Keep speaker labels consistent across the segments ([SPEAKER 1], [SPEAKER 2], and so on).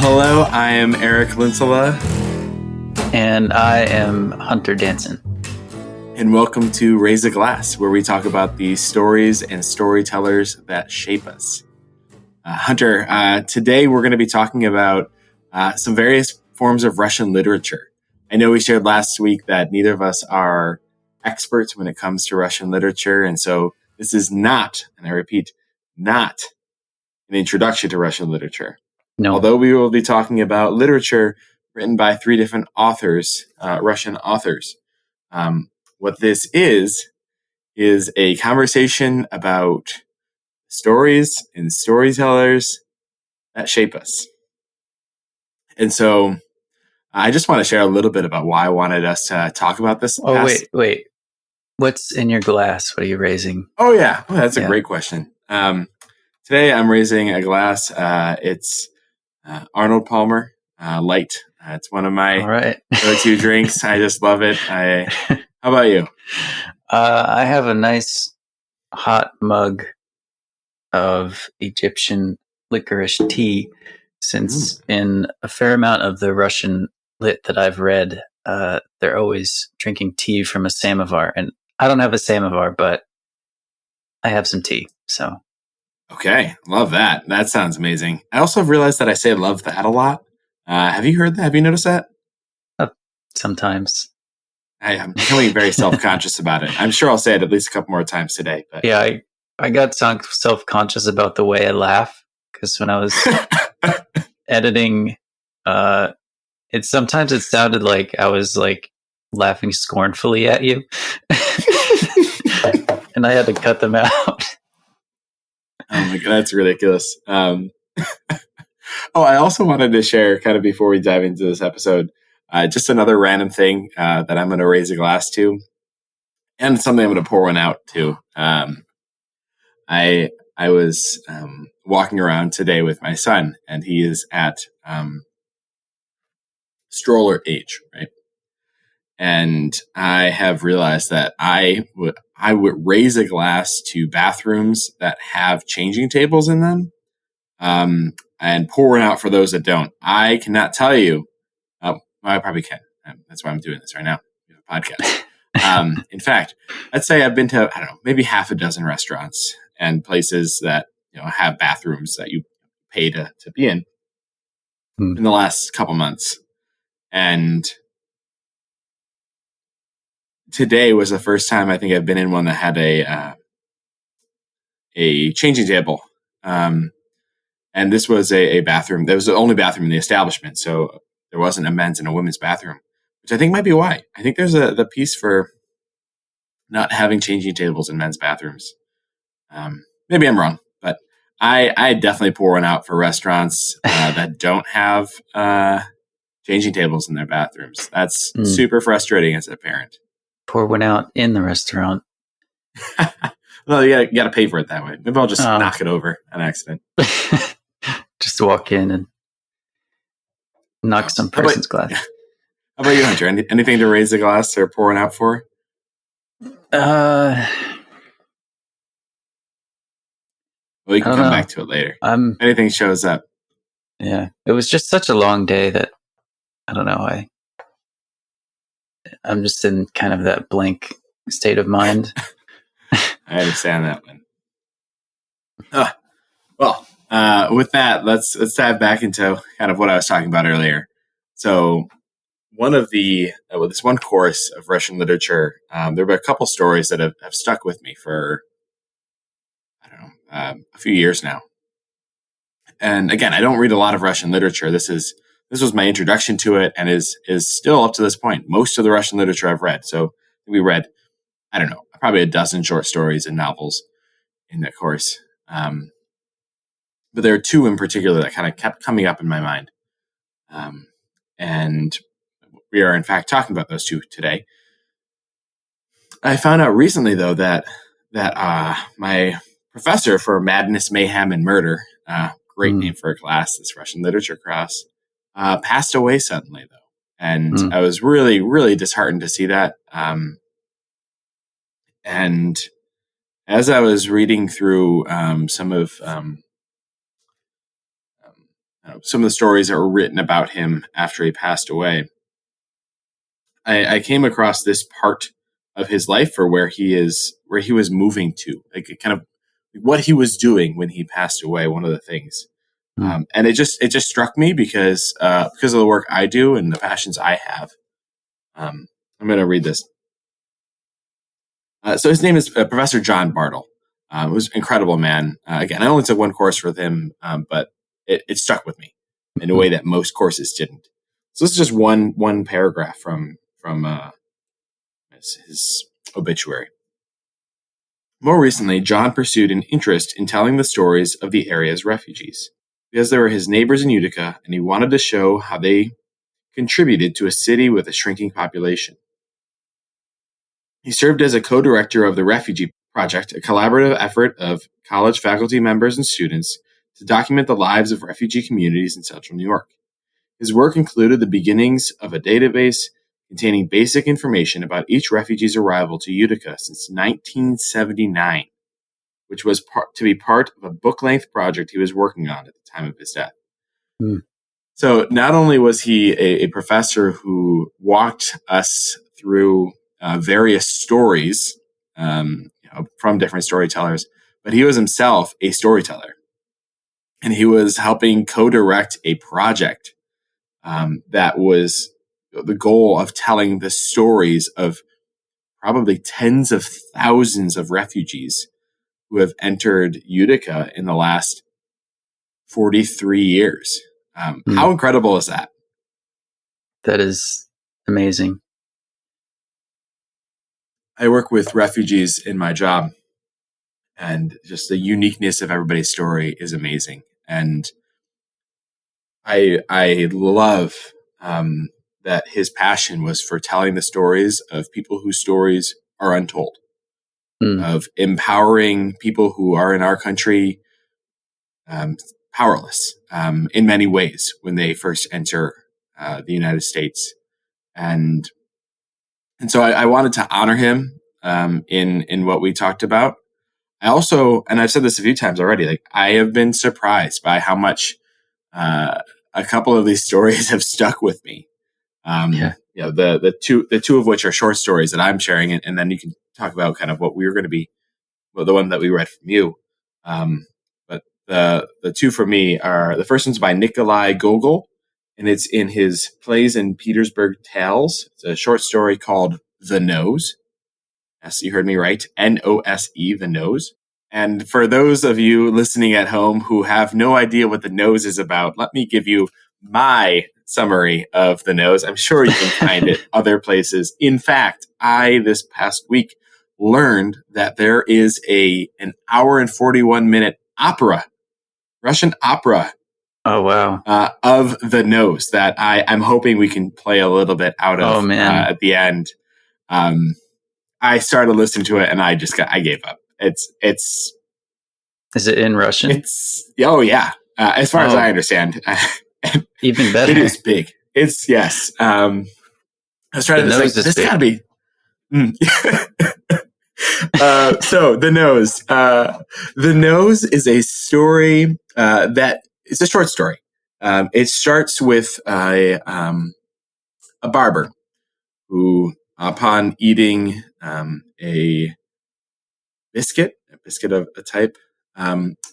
[SPEAKER 1] Hello, I am Eric Linsela.
[SPEAKER 2] And I am Hunter Danson.
[SPEAKER 1] And welcome to Raise a Glass, where we talk about the stories and storytellers that shape us. Hunter, today we're going to be talking about some various forms of Russian literature. I know we shared last week that neither of us are experts when it comes to Russian literature, and so this is not, and I repeat, not an introduction to Russian literature.
[SPEAKER 2] No.
[SPEAKER 1] Although we will be talking about literature written by three different authors, Russian authors. What this is a conversation about stories and storytellers that shape us. And so I just want to share a little bit about why I wanted us to talk about this.
[SPEAKER 2] Wait. What's in your glass? What are you raising?
[SPEAKER 1] Oh, yeah. Oh, that's a great question. Today I'm raising a glass. It's Arnold Palmer Light. It's one of my go-to drinks. I just love it. How about you?
[SPEAKER 2] I have a nice hot mug of Egyptian licorice tea, since in a fair amount of the Russian lit that I've read, they're always drinking tea from a samovar. And I don't have a samovar, but I have some tea. So,
[SPEAKER 1] okay, love that. That sounds amazing. I also realized that I say "love that" a lot. Have you heard that? Have you noticed that?
[SPEAKER 2] Sometimes.
[SPEAKER 1] I'm becoming very self-conscious about it. I'm sure I'll say it at least a couple more times today. But
[SPEAKER 2] yeah, I got self-conscious about the way I laugh, because when I was editing, sometimes it sounded like I was like laughing scornfully at you, and I had to cut them out.
[SPEAKER 1] Oh my God, that's ridiculous. I also wanted to share, kind of before we dive into this episode, just another random thing that I'm going to raise a glass to, and something I'm going to pour one out to. I was walking around today with my son, and he is at stroller age, right? And I have realized that I would raise a glass to bathrooms that have changing tables in them, and pour one out for those that don't. I cannot tell you. I probably can. That's why I'm doing this right now. We have a podcast. In fact, let's say I've been to, I don't know, maybe half a dozen restaurants and places that have bathrooms that you pay to be in the last couple months. And today was the first time I think I've been in one that had a changing table. And this was a bathroom. That was the only bathroom in the establishment. So there wasn't a men's and a women's bathroom, which I think might be why. I think there's the piece for not having changing tables in men's bathrooms. Maybe I'm wrong, but I definitely pour one out for restaurants that don't have changing tables in their bathrooms. That's super frustrating as a parent.
[SPEAKER 2] Pour one out in the restaurant.
[SPEAKER 1] Well, you got to pay for it that way. Maybe I'll just knock it over on accident.
[SPEAKER 2] Just walk in and knock some person's glass.
[SPEAKER 1] How about you, Hunter? Anything to raise the glass or pour one out for?
[SPEAKER 2] Well,
[SPEAKER 1] you can come back to it later. Anything shows up.
[SPEAKER 2] Yeah, it was just such a long day that I don't know. I'm just in kind of that blank state of mind.
[SPEAKER 1] I understand that one. With that, let's dive back into kind of what I was talking about earlier. So, one of this one course of Russian literature, there were a couple stories that have stuck with me for a few years now. And again, I don't read a lot of Russian literature. This was my introduction to it, and is still up to this point most of the Russian literature I've read. So we read, I don't know, probably a dozen short stories and novels in that course. But there are two in particular that kind of kept coming up in my mind. And we are in fact talking about those two today. I found out recently though that my professor for Madness, Mayhem, and Murder, great name for a class, this Russian literature class, passed away suddenly though. And I was really, really disheartened to see that. And as I was reading through some of some of the stories that were written about him after he passed away, I came across this part of his life for where he was moving to, like kind of what he was doing when he passed away. One of the things, and it just struck me because of the work I do and the passions I have. I'm going to read this. So his name is Professor John Bartle. He was an incredible man. Again, I only took one course with him, but it stuck with me in a way that most courses didn't. So this is just one paragraph from his obituary. More recently, John pursued an interest in telling the stories of the area's refugees because they were his neighbors in Utica, and he wanted to show how they contributed to a city with a shrinking population. He served as a co-director of the Refugee Project, a collaborative effort of college faculty members and students to document the lives of refugee communities in central New York. His work included the beginnings of a database containing basic information about each refugee's arrival to Utica since 1979, which was to be part of a book-length project he was working on at the time of his death. So not only was he a professor who walked us through various stories from different storytellers, but he was himself a storyteller. And he was helping co-direct a project that was the goal of telling the stories of probably tens of thousands of refugees who have entered Utica in the last 43 years. How incredible is that?
[SPEAKER 2] That is amazing.
[SPEAKER 1] I work with refugees in my job, and just the uniqueness of everybody's story is amazing. And I love that his passion was for telling the stories of people whose stories are untold, of empowering people who are in our country powerless in many ways when they first enter the United States. And so I wanted to honor him in what we talked about. I also, and I've said this a few times already, like I have been surprised by how much a couple of these stories have stuck with me. The two of which are short stories that I'm sharing, and then you can talk about kind of what we're going to be, well, the one that we read from you. But the two for me are, the first one's by Nikolai Gogol, and it's in his Plays in Petersburg Tales. It's a short story called The Nose. Yes, you heard me right. N-O-S-E, The Nose. And for those of you listening at home who have no idea what The Nose is about, let me give you my summary of The Nose. I'm sure you can find it other places. In fact, I, this past week, learned that there is an hour and 41 minute opera, Russian opera.
[SPEAKER 2] Oh, wow.
[SPEAKER 1] Of The Nose that I'm hoping we can play a little bit out of at the end. I started listening to it and I gave up. Is
[SPEAKER 2] it in Russian?
[SPEAKER 1] Yeah. As far as I understand,
[SPEAKER 2] even better.
[SPEAKER 1] It is big. Yes. I was trying to think, this gotta be. So The Nose. The Nose is a story that it's a short story. It starts with a barber who, upon eating a biscuit of a type,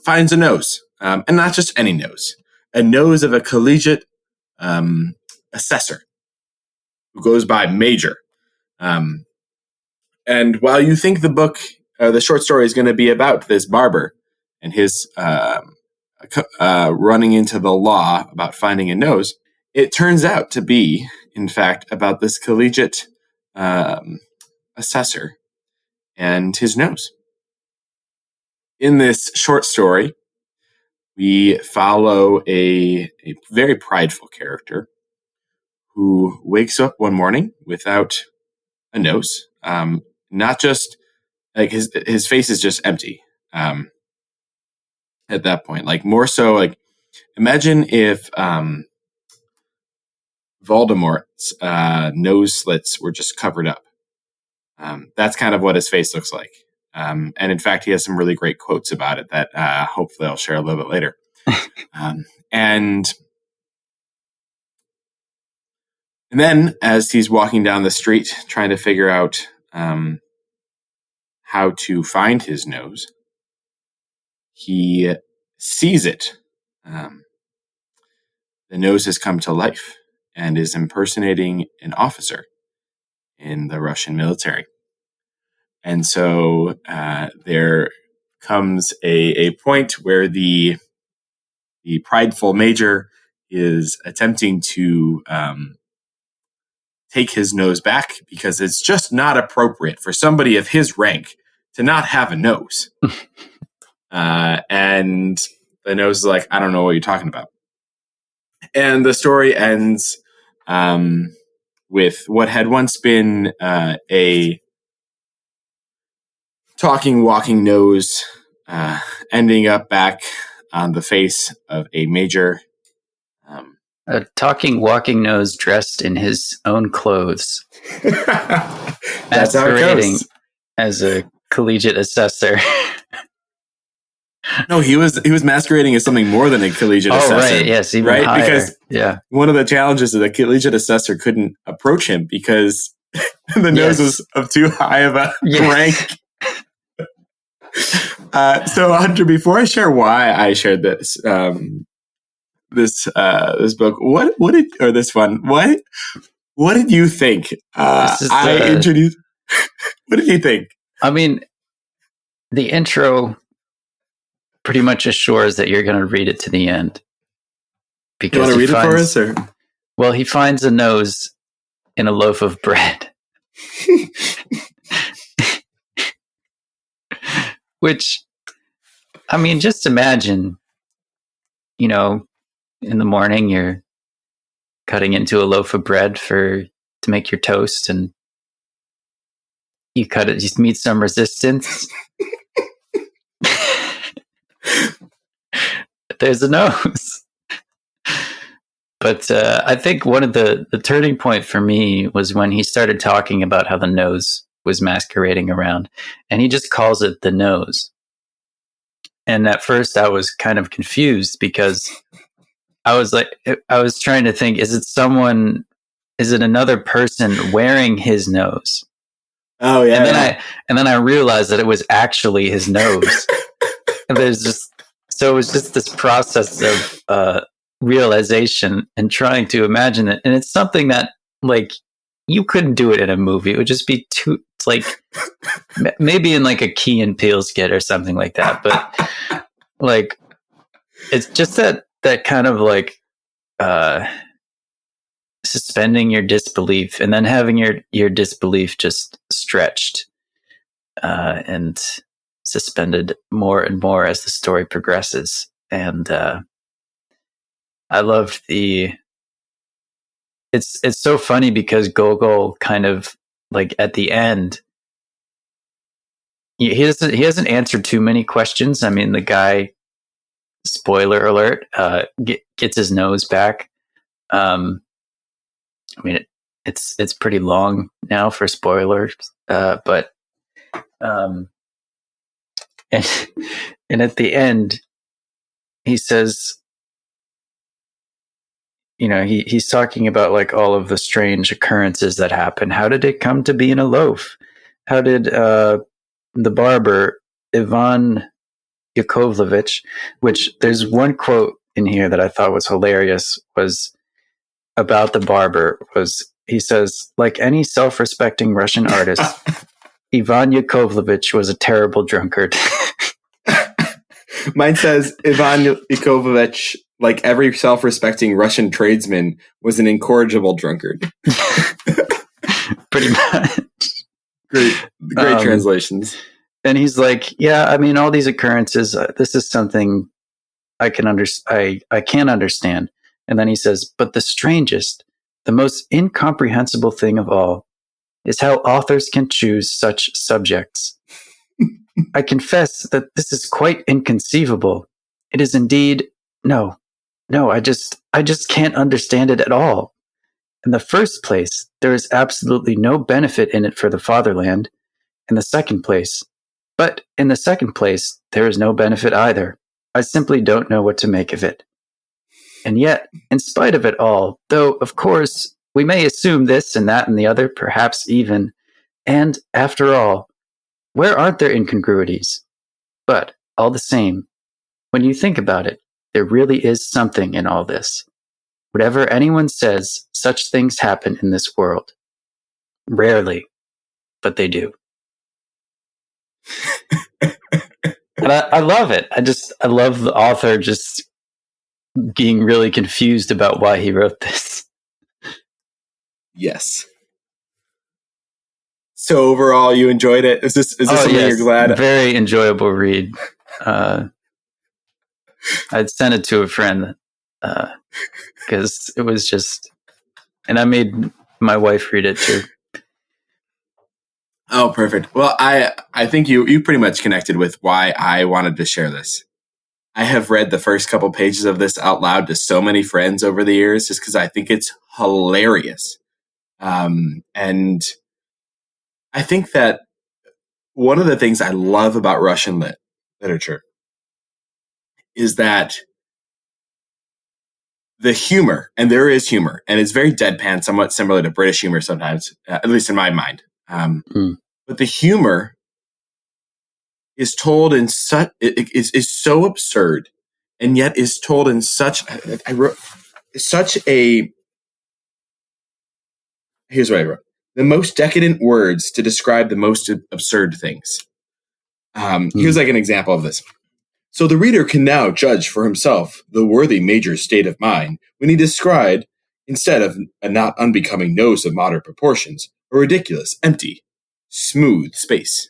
[SPEAKER 1] finds a nose, and not just any nose, a nose of a collegiate assessor who goes by Major. And while you think the short story is going to be about this barber and his running into the law about finding a nose, it turns out to be, in fact, about this collegiate assessor and his nose. In this short story, we follow a very prideful character who wakes up one morning without a nose. Not just like his face is just empty. At that point, like more so, like imagine if Voldemort's nose slits were just covered up. That's kind of what his face looks like. And in fact, he has some really great quotes about it that hopefully I'll share a little bit later. And And then, as he's walking down the street trying to figure out how to find his nose, he sees it. The nose has come to life and is impersonating an officer in the Russian military. And so there comes a point where the prideful major is attempting to take his nose back because it's just not appropriate for somebody of his rank to not have a nose. And the nose is like, I don't know what you're talking about. And the story ends with what had once been a talking, walking nose ending up back on the face of a major.
[SPEAKER 2] A talking, walking nose dressed in his own clothes.
[SPEAKER 1] That's how it goes.
[SPEAKER 2] As a collegiate assessor.
[SPEAKER 1] No, he was masquerading as something more than a collegiate assessor. Oh,
[SPEAKER 2] right, yes, even right? Higher.
[SPEAKER 1] Because one of the challenges is the collegiate assessor couldn't approach him because the nose was of too high of a rank. So, Hunter, before I share why I shared this this book, what did you think? Introduced. What did you think?
[SPEAKER 2] I mean, the intro pretty much assures that you're going to read it to the end.
[SPEAKER 1] Because you want to read it for us? Or?
[SPEAKER 2] Well, he finds a nose in a loaf of bread. Which, I mean, just imagine, in the morning you're cutting into a loaf of bread to make your toast, and you cut it, you meet some resistance. There's a nose. But I think one of the turning point for me was when he started talking about how the nose was masquerading around, and he just calls it the nose. And at first I was kind of confused because I was trying to think, is it another person wearing his nose?
[SPEAKER 1] Oh yeah.
[SPEAKER 2] And then I realized that it was actually his nose. And it was just this process of realization and trying to imagine it. And it's something that, like, you couldn't do it in a movie. It would just be it's like maybe in like a Key and Peele skit or something like that. But like, it's just that kind of like suspending your disbelief and then having your disbelief just stretched and suspended more and more as the story progresses. And I loved it's so funny because Gogol kind of, like, at the end, he hasn't answered too many questions. I mean, the guy, spoiler alert, gets his nose back. I mean, it's pretty long now for spoilers, but and at the end, he says, he's talking about, like, all of the strange occurrences that happen. How did it come to be in a loaf? How did the barber, Ivan Yakovlevich, which there's one quote in here that I thought was hilarious, was about the barber, he says, like any self-respecting Russian artist, Ivan Yakovlevich was a terrible drunkard.
[SPEAKER 1] Mine says, Ivan Yakovlevich, like every self-respecting Russian tradesman, was an incorrigible drunkard.
[SPEAKER 2] Pretty much.
[SPEAKER 1] Great translations.
[SPEAKER 2] And he's like, yeah, I mean, all these occurrences, this is something I can't understand. And then he says, but the strangest, the most incomprehensible thing of all is how authors can choose such subjects. I confess that this is quite inconceivable. It is indeed, no, I just can't understand it at all. In the first place, there is absolutely no benefit in it for the fatherland. In the second place, there is no benefit either. I simply don't know what to make of it. And yet, in spite of it all, though, of course, We may assume this and that and the other, perhaps even. And after all, where aren't there incongruities? But all the same, when you think about it, there really is something in all this. Whatever anyone says, such things happen in this world. Rarely, but they do. And I love it. I love the author just being really confused about why he wrote this.
[SPEAKER 1] Yes. So overall, you enjoyed it. Is this something you're glad?
[SPEAKER 2] Very enjoyable read. I'd sent it to a friend because it was just, and I made my wife read it too.
[SPEAKER 1] Oh, perfect. Well, I think you pretty much connected with why I wanted to share this. I have read the first couple pages of this out loud to so many friends over the years just because I think it's hilarious. And I think that one of the things I love about Russian literature is that the humor, and there is humor, and it's very deadpan, somewhat similar to British humor sometimes, at least in my mind. But the humor is told in such is so absurd, and yet is told in such a. Here's what I wrote: the most decadent words to describe the most absurd things. Here's like an example of this. So the reader can now judge for himself the worthy major's state of mind when he described, instead of a not unbecoming nose of moderate proportions, a ridiculous, empty, smooth space.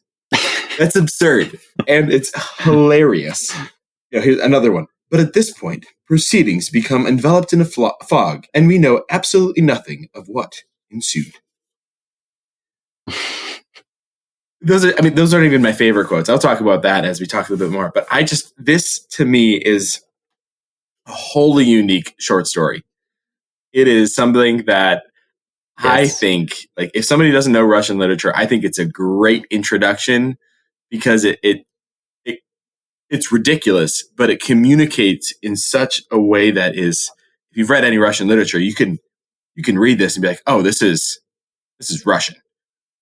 [SPEAKER 1] That's absurd, and it's hilarious. Here's another one. But at this point, proceedings become enveloped in a fog, and we know absolutely nothing of what ensued. Those aren't even my favorite quotes. I'll talk about that as we talk a little bit more. But this to me is a wholly unique short story. It is something that I think, like, if somebody doesn't know Russian literature, I think it's a great introduction because it's ridiculous, but it communicates in such a way that is, if you've read any Russian literature, you can read this and be like, oh, this is Russian.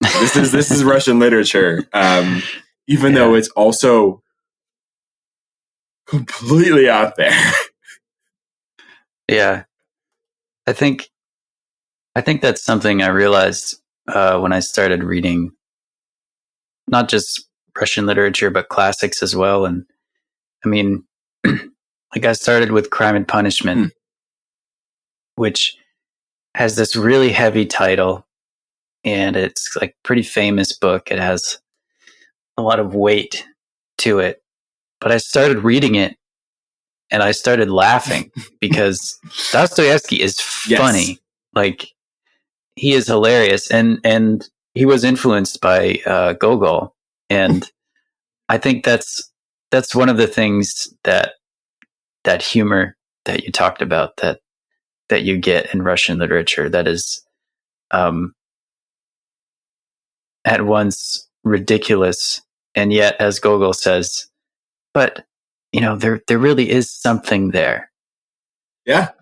[SPEAKER 1] This is Russian literature, even though it's also completely out there.
[SPEAKER 2] Yeah, I think that's something I realized when I started reading, not just Russian literature but classics as well. And I mean, like I started with Crime and Punishment, which has this really heavy title. And it's like pretty famous book. It has a lot of weight to it. But I started reading it and I started laughing because Dostoevsky is funny. Yes. Like, he is hilarious. And he was influenced by Gogol. And I think that's one of the things that humor that you talked about that you get in Russian literature that is at once ridiculous, and yet, as Gogol says, but there really is something there.
[SPEAKER 1] Yeah.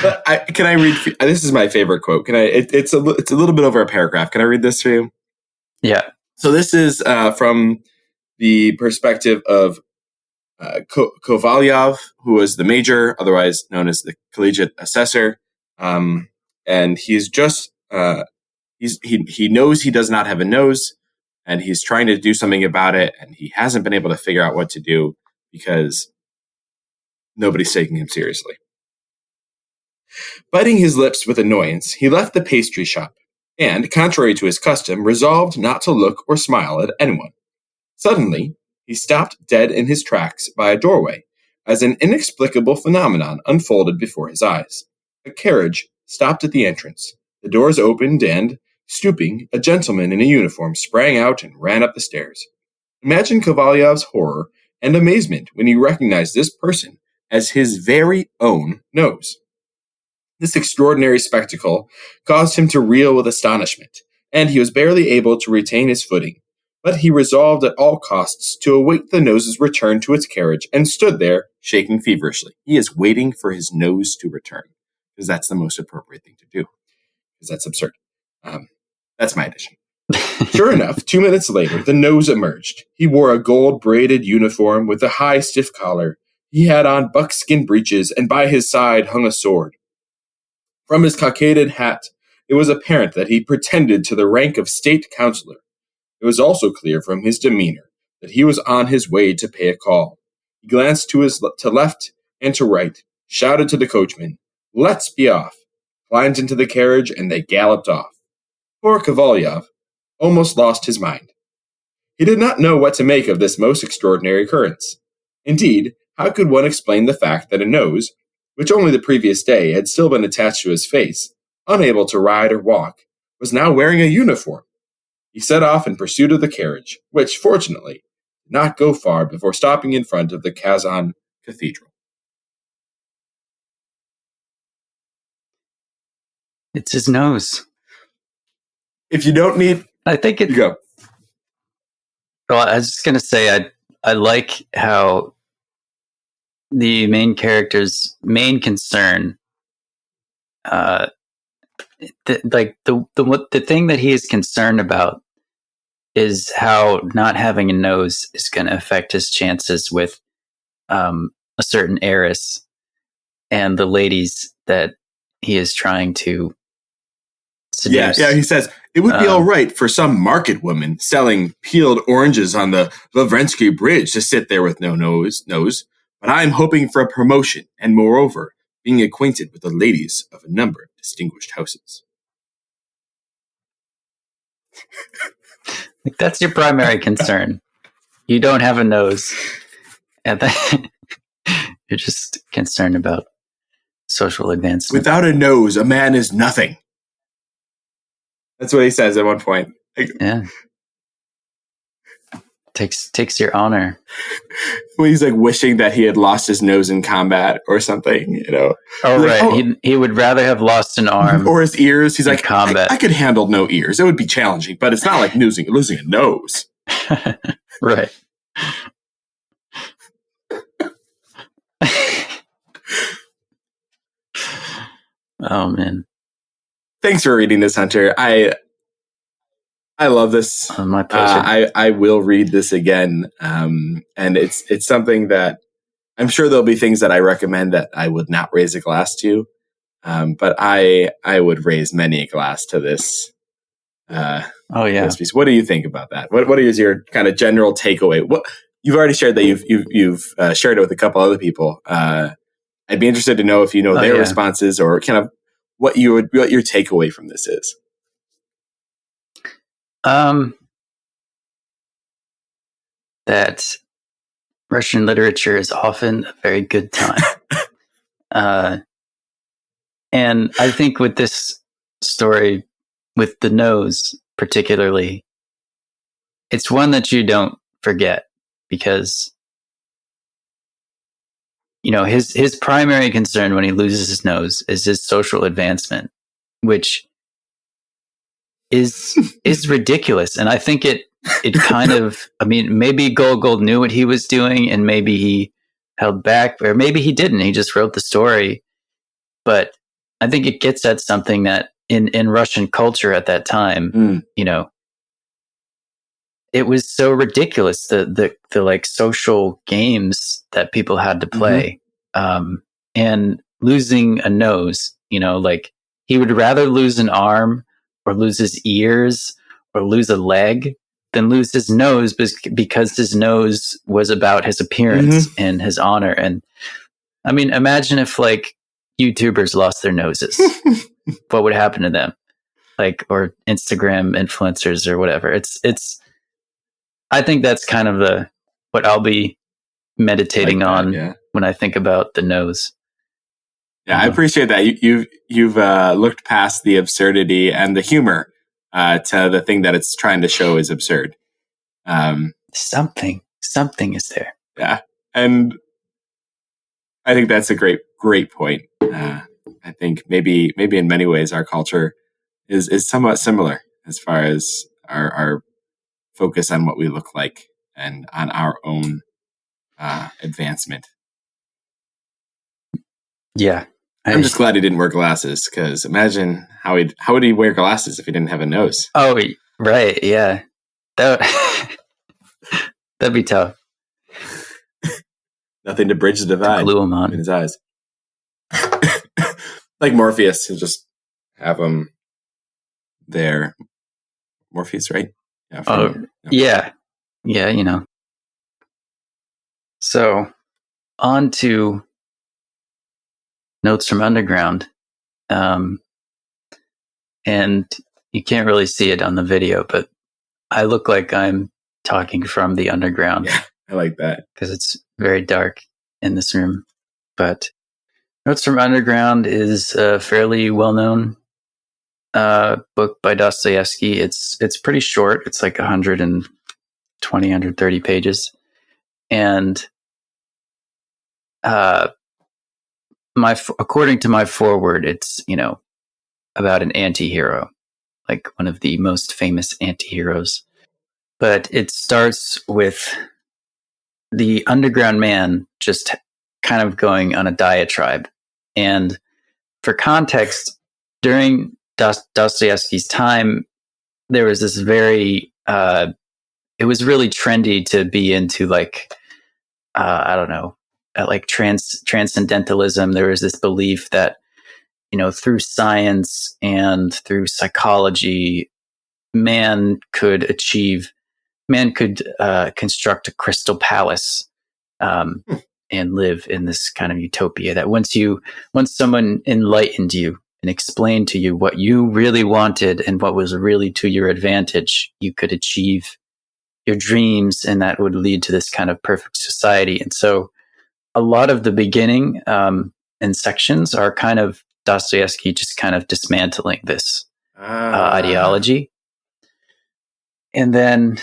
[SPEAKER 1] But can I read? This is my favorite quote. Can I? It's a little bit over a paragraph. Can I read this for you?
[SPEAKER 2] Yeah.
[SPEAKER 1] So this is from the perspective of Kovalyov, who was the major, otherwise known as the collegiate assessor. And he's just he knows he does not have a nose, and he's trying to do something about it, and he hasn't been able to figure out what to do because nobody's taking him seriously. Biting his lips with annoyance, he left the pastry shop, and, contrary to his custom, resolved not to look or smile at anyone. Suddenly, he stopped dead in his tracks by a doorway, as an inexplicable phenomenon unfolded before his eyes. A carriage stopped at the entrance. The doors opened and, stooping, a gentleman in a uniform sprang out and ran up the stairs. Imagine Kovalyov's horror and amazement when he recognized this person as his very own nose. This extraordinary spectacle caused him to reel with astonishment, and he was barely able to retain his footing
[SPEAKER 3] but he resolved at all costs to await the nose's return to its carriage and stood there,
[SPEAKER 1] shaking feverishly. He is waiting for his nose to return because that's the most appropriate thing to do. Because that's absurd. That's my addition.
[SPEAKER 3] Sure enough, 2 minutes later, the nose emerged. He wore a gold-braided uniform with a high, stiff collar. He had on buckskin breeches, and by his side hung a sword. From his cockaded hat, it was apparent that he pretended to the rank of state councillor. It was also clear from his demeanor that he was on his way to pay a call. He glanced to left and to right, shouted to the coachman, "Let's be off," climbed into the carriage, and they galloped off. Poor Kovalyov almost lost his mind. He did not know what to make of this most extraordinary occurrence. Indeed, how could one explain the fact that a nose, which only the previous day had still been attached to his face, unable to ride or walk, was now wearing a uniform? He set off in pursuit of the carriage, which, fortunately, did not go far before stopping in front of the Kazan Cathedral.
[SPEAKER 2] It's his nose.
[SPEAKER 1] If you don't need...
[SPEAKER 2] I think it...
[SPEAKER 1] You go.
[SPEAKER 2] Well, I was just going to say, I like how the main character's main concern, the thing that he is concerned about is how not having a nose is going to affect his chances with a certain heiress and the ladies that he is trying to seduce.
[SPEAKER 1] Yeah, he says, it would be all right for some market woman selling peeled oranges on the Lavrensky Bridge to sit there with no nose, but I'm hoping for a promotion and, moreover, being acquainted with the ladies of a number of distinguished houses.
[SPEAKER 2] Like, that's your primary concern. You don't have a nose. And you're just concerned about social advancement.
[SPEAKER 1] Without a nose, a man is nothing. That's what he says at one point.
[SPEAKER 2] Yeah. Takes your honor.
[SPEAKER 1] When he's like wishing that he had lost his nose in combat or something, you know.
[SPEAKER 2] Oh,
[SPEAKER 1] he's
[SPEAKER 2] right.
[SPEAKER 1] Like,
[SPEAKER 2] he would rather have lost an arm
[SPEAKER 1] or his ears. He's like,
[SPEAKER 2] combat.
[SPEAKER 1] I could handle no ears. It would be challenging, but it's not like losing a nose.
[SPEAKER 2] Right. Oh man.
[SPEAKER 1] Thanks for reading this, Hunter. I love this.
[SPEAKER 2] My pleasure.
[SPEAKER 1] I will read this again, and it's something that I'm sure there'll be things that I recommend that I would not raise a glass to, but I would raise many a glass to this.
[SPEAKER 2] Oh yeah.
[SPEAKER 1] This piece. What do you think about that? What is your kind of general takeaway? What you've already shared that you've shared it with a couple other people. I'd be interested to know if you know their responses or kind of what your takeaway from this is.
[SPEAKER 2] That Russian literature is often a very good time. And I think with this story, with the nose particularly, it's one that you don't forget because, you know, his primary concern when he loses his nose is his social advancement, which is ridiculous. And I think it kind of, I mean, maybe Gogol knew what he was doing and maybe he held back, or maybe he didn't. He just wrote the story. But I think it gets at something that in Russian culture at that time, you know, it was so ridiculous, the like social games that people had to play. And losing a nose, you know, like he would rather lose an arm or lose his ears or lose a leg than lose his nose because his nose was about his appearance and his honor. And I mean, imagine if like YouTubers lost their noses, what would happen to them? Like, or Instagram influencers or whatever. It's, I think that's kind of what I'll be meditating on when I think about the nose.
[SPEAKER 1] Yeah, I appreciate that. You've looked past the absurdity and the humor to the thing that it's trying to show is absurd.
[SPEAKER 2] Something is there.
[SPEAKER 1] Yeah, and I think that's a great point. I think maybe in many ways our culture is somewhat similar as far as our focus on what we look like and on our own advancement.
[SPEAKER 2] Yeah.
[SPEAKER 1] I'm just glad he didn't wear glasses, because imagine how would he wear glasses if he didn't have a nose?
[SPEAKER 2] Oh, right. Yeah. That'd be tough.
[SPEAKER 1] Nothing to bridge the divide.
[SPEAKER 2] Glue him on
[SPEAKER 1] in his eyes. Like Morpheus, who just have him there. Morpheus, right?
[SPEAKER 2] Yeah. Yeah. Yeah. So on to Notes from Underground. And you can't really see it on the video, but I look like I'm talking from the underground.
[SPEAKER 1] Yeah, I like that.
[SPEAKER 2] Because it's very dark in this room. But Notes from Underground is a fairly well-known book by Dostoevsky. It's pretty short. It's like 120, 130 pages. And according to my foreword, it's, about an anti-hero, like one of the most famous anti-heroes. But it starts with the underground man just kind of going on a diatribe. And for context, during Dostoevsky's time, there was this very, it was really trendy to be into like transcendentalism. There was this belief that, through science and through psychology, man could construct a crystal palace and live in this kind of utopia, that once someone enlightened you and explained to you what you really wanted and what was really to your advantage, you could achieve your dreams, and that would lead to this kind of perfect society. And so a lot of the beginning and sections are kind of Dostoevsky just kind of dismantling this ideology. And then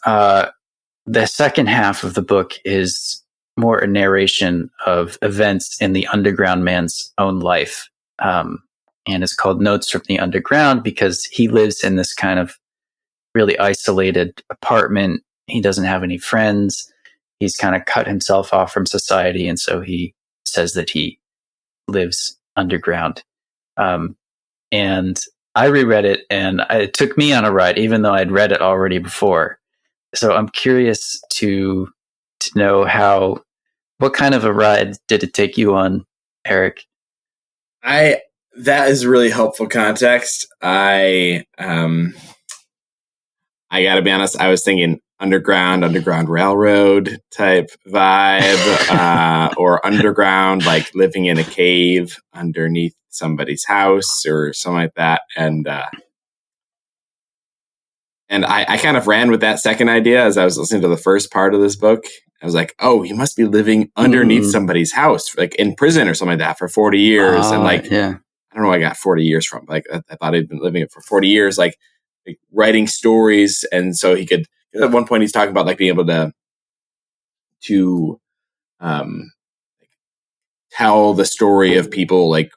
[SPEAKER 2] the second half of the book is more a narration of events in the underground man's own life. And it's called Notes from the Underground because he lives in this kind of really isolated apartment. He doesn't have any friends. He's kind of cut himself off from society. And so he says that he lives underground. And I reread it, and it took me on a ride, even though I'd read it already before. So I'm curious to know what kind of a ride did it take you on, Eric?
[SPEAKER 1] That is really helpful context. I gotta be honest, I was thinking underground railroad type vibe, or underground, like living in a cave underneath somebody's house or something like that. And I kind of ran with that second idea as I was listening to the first part of this book. I was like, oh, he must be living underneath somebody's house, like in prison or something like that for 40 years. And I don't know where I got 40 years from. Like, I thought he'd been living it for 40 years, like writing stories. And so he could, at one point he's talking about like being able to tell the story of people like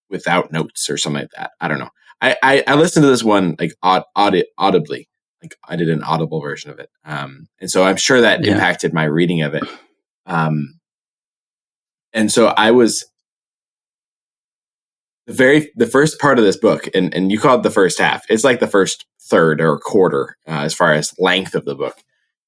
[SPEAKER 1] without notes or something like that. I don't know. I listened to this one like audibly, like I did an audible version of it. And so I'm sure that impacted my reading of it. And so I was the first part of this book, and you call it the first half. It's like the first third or quarter, as far as length of the book,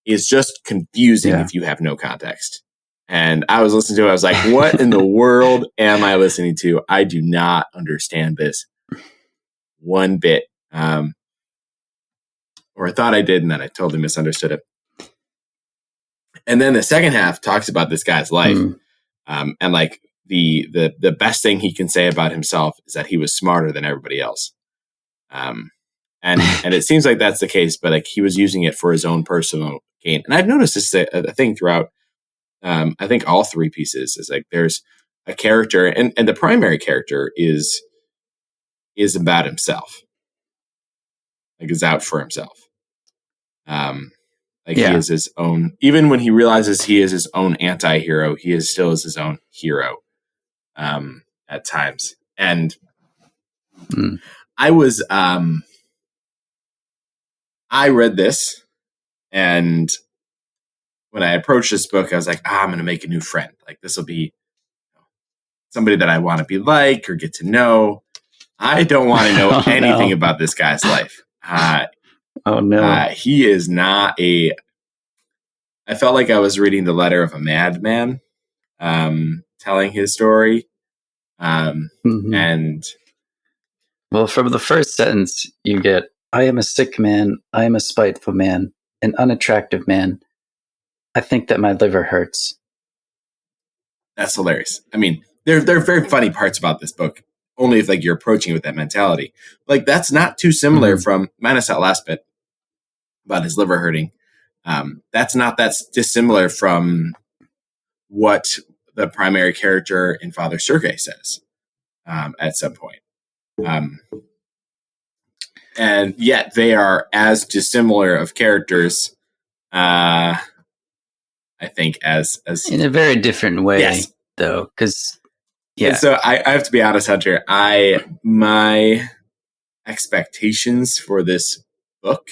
[SPEAKER 1] is just confusing if you have no context. And I was listening to it. I was like, what in the world am I listening to? I do not understand this one bit. Or I thought I did, and then I totally misunderstood it. And then the second half talks about this guy's life. And like the best thing he can say about himself is that he was smarter than everybody else. And it seems like that's the case, but like he was using it for his own personal gain. And I've noticed this a thing throughout. I think all three pieces is like there's a character, and the primary character is about himself, like is out for himself. He is his own. Even when he realizes he is his own anti-hero, he still his own hero. At times, and I was I read this And when I approached this book, I was like, I'm going to make a new friend. Like, this will be somebody that I want to be like or get to know. I don't want to know anything about this guy's life.
[SPEAKER 2] Oh, no.
[SPEAKER 1] He is not I felt like I was reading the letter of a madman, telling his story. And
[SPEAKER 2] well, from the first sentence, you get, I am a sick man. I am a spiteful man, an unattractive man. I think that my liver hurts.
[SPEAKER 1] That's hilarious. I mean, there are very funny parts about this book, only if like you're approaching it with that mentality. Like, that's not too similar from, minus that last bit about his liver hurting. That's not that dissimilar from what the primary character in Father Sergei says at some point. And yet they are as dissimilar of characters, I think, as
[SPEAKER 2] in a very different way,
[SPEAKER 1] yes.
[SPEAKER 2] Though, because yeah.
[SPEAKER 1] So I have to be honest, Hunter. My expectations for this book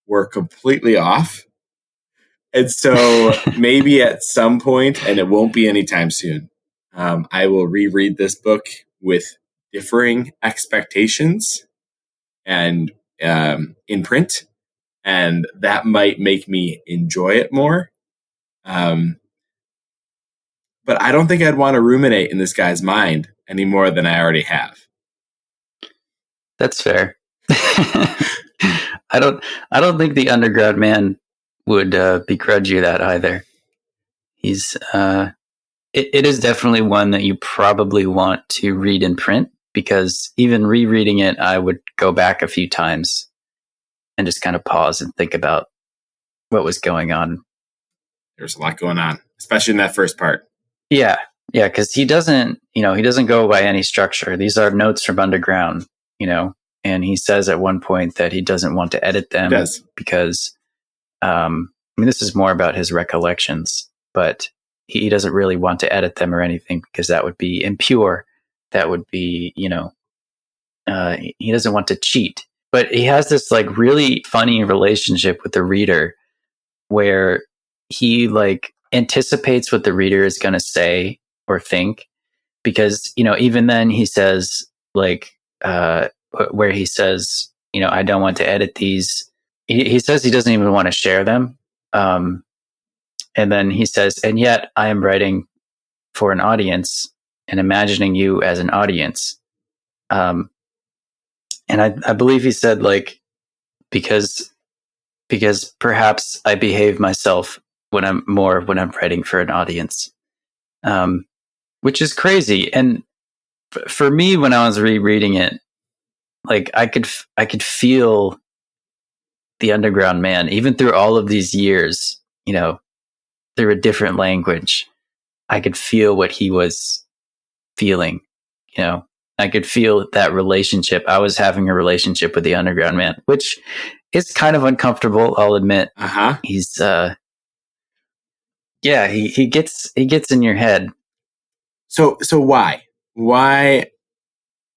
[SPEAKER 1] were completely off, and so maybe at some point, and it won't be anytime soon, I will reread this book with differing expectations and in print, and that might make me enjoy it more. But I don't think I'd want to ruminate in this guy's mind any more than I already have.
[SPEAKER 2] That's fair. I don't think the underground man would begrudge you that either. He's it is definitely one that you probably want to read in print, because even rereading it, I would go back a few times and just kind of pause and think about what was going on.
[SPEAKER 1] There's a lot going on, especially in that first part.
[SPEAKER 2] Yeah, because he doesn't go by any structure. These are notes from underground, and he says at one point that he doesn't want to edit them because, this is more about his recollections, but he doesn't really want to edit them or anything because that would be impure. That would be, he doesn't want to cheat. But he has this like really funny relationship with the reader where he like anticipates what the reader is going to say or think, because even then he says like where he says I don't want to edit these. He says he doesn't even want to share them, and then he says, and yet I am writing for an audience and imagining you as an audience, and I believe he said like because perhaps I behave myself when I'm writing for an audience, which is crazy. And for me, when I was rereading it, like I could feel the underground man, even through all of these years, through a different language, I could feel what he was feeling, I could feel that relationship. I was having a relationship with the underground man, which is kind of uncomfortable, I'll admit. He's he gets in your head.
[SPEAKER 1] So why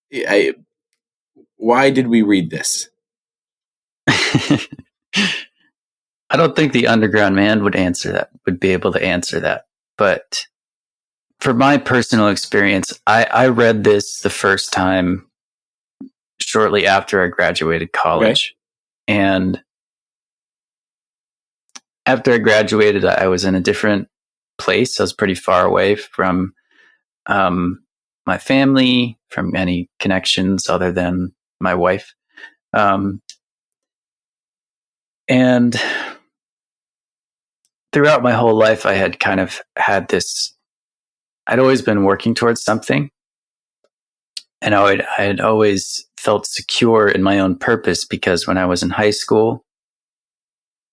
[SPEAKER 1] did we read this?
[SPEAKER 2] I don't think the underground man would be able to answer that. But for my personal experience, I read this the first time shortly after I graduated college. Okay. And after I graduated, I was in a different place. I was pretty far away from my family, from any connections other than my wife. And throughout my whole life, I had kind of had this, I'd always been working towards something. And I had always felt secure in my own purpose, because when I was in high school,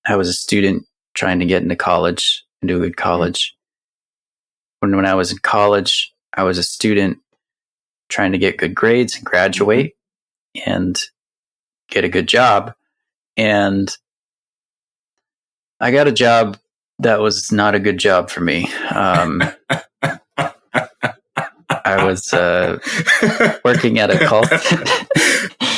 [SPEAKER 2] I was a student trying to get into college, into a good college. When I was in college, I was a student trying to get good grades and graduate and get a good job. And I got a job that was not a good job for me. I was working at a call.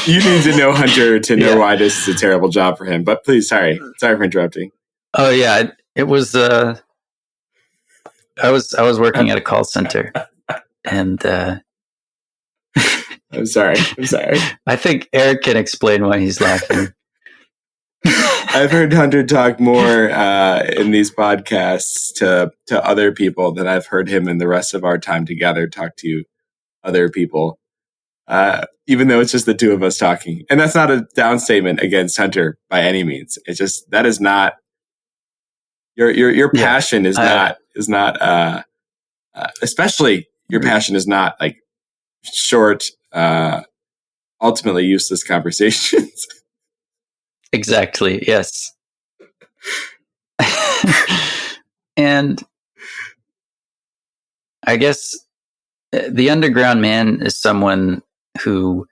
[SPEAKER 1] You need to know Hunter to know
[SPEAKER 2] Yeah.
[SPEAKER 1] why this is a terrible job for him. But please, sorry for interrupting.
[SPEAKER 2] Oh yeah, it was. I was working at a call center, and
[SPEAKER 1] I'm sorry.
[SPEAKER 2] I think Eric can explain why he's laughing.
[SPEAKER 1] I've heard Hunter talk more in these podcasts to other people than I've heard him in the rest of our time together talk to other people. Even though it's just the two of us talking. And that's not a down statement against Hunter by any means. It's just, that is not, your passion is not, especially your passion is not like short, ultimately useless conversations.
[SPEAKER 2] Exactly. Yes. And I guess the underground man is someone who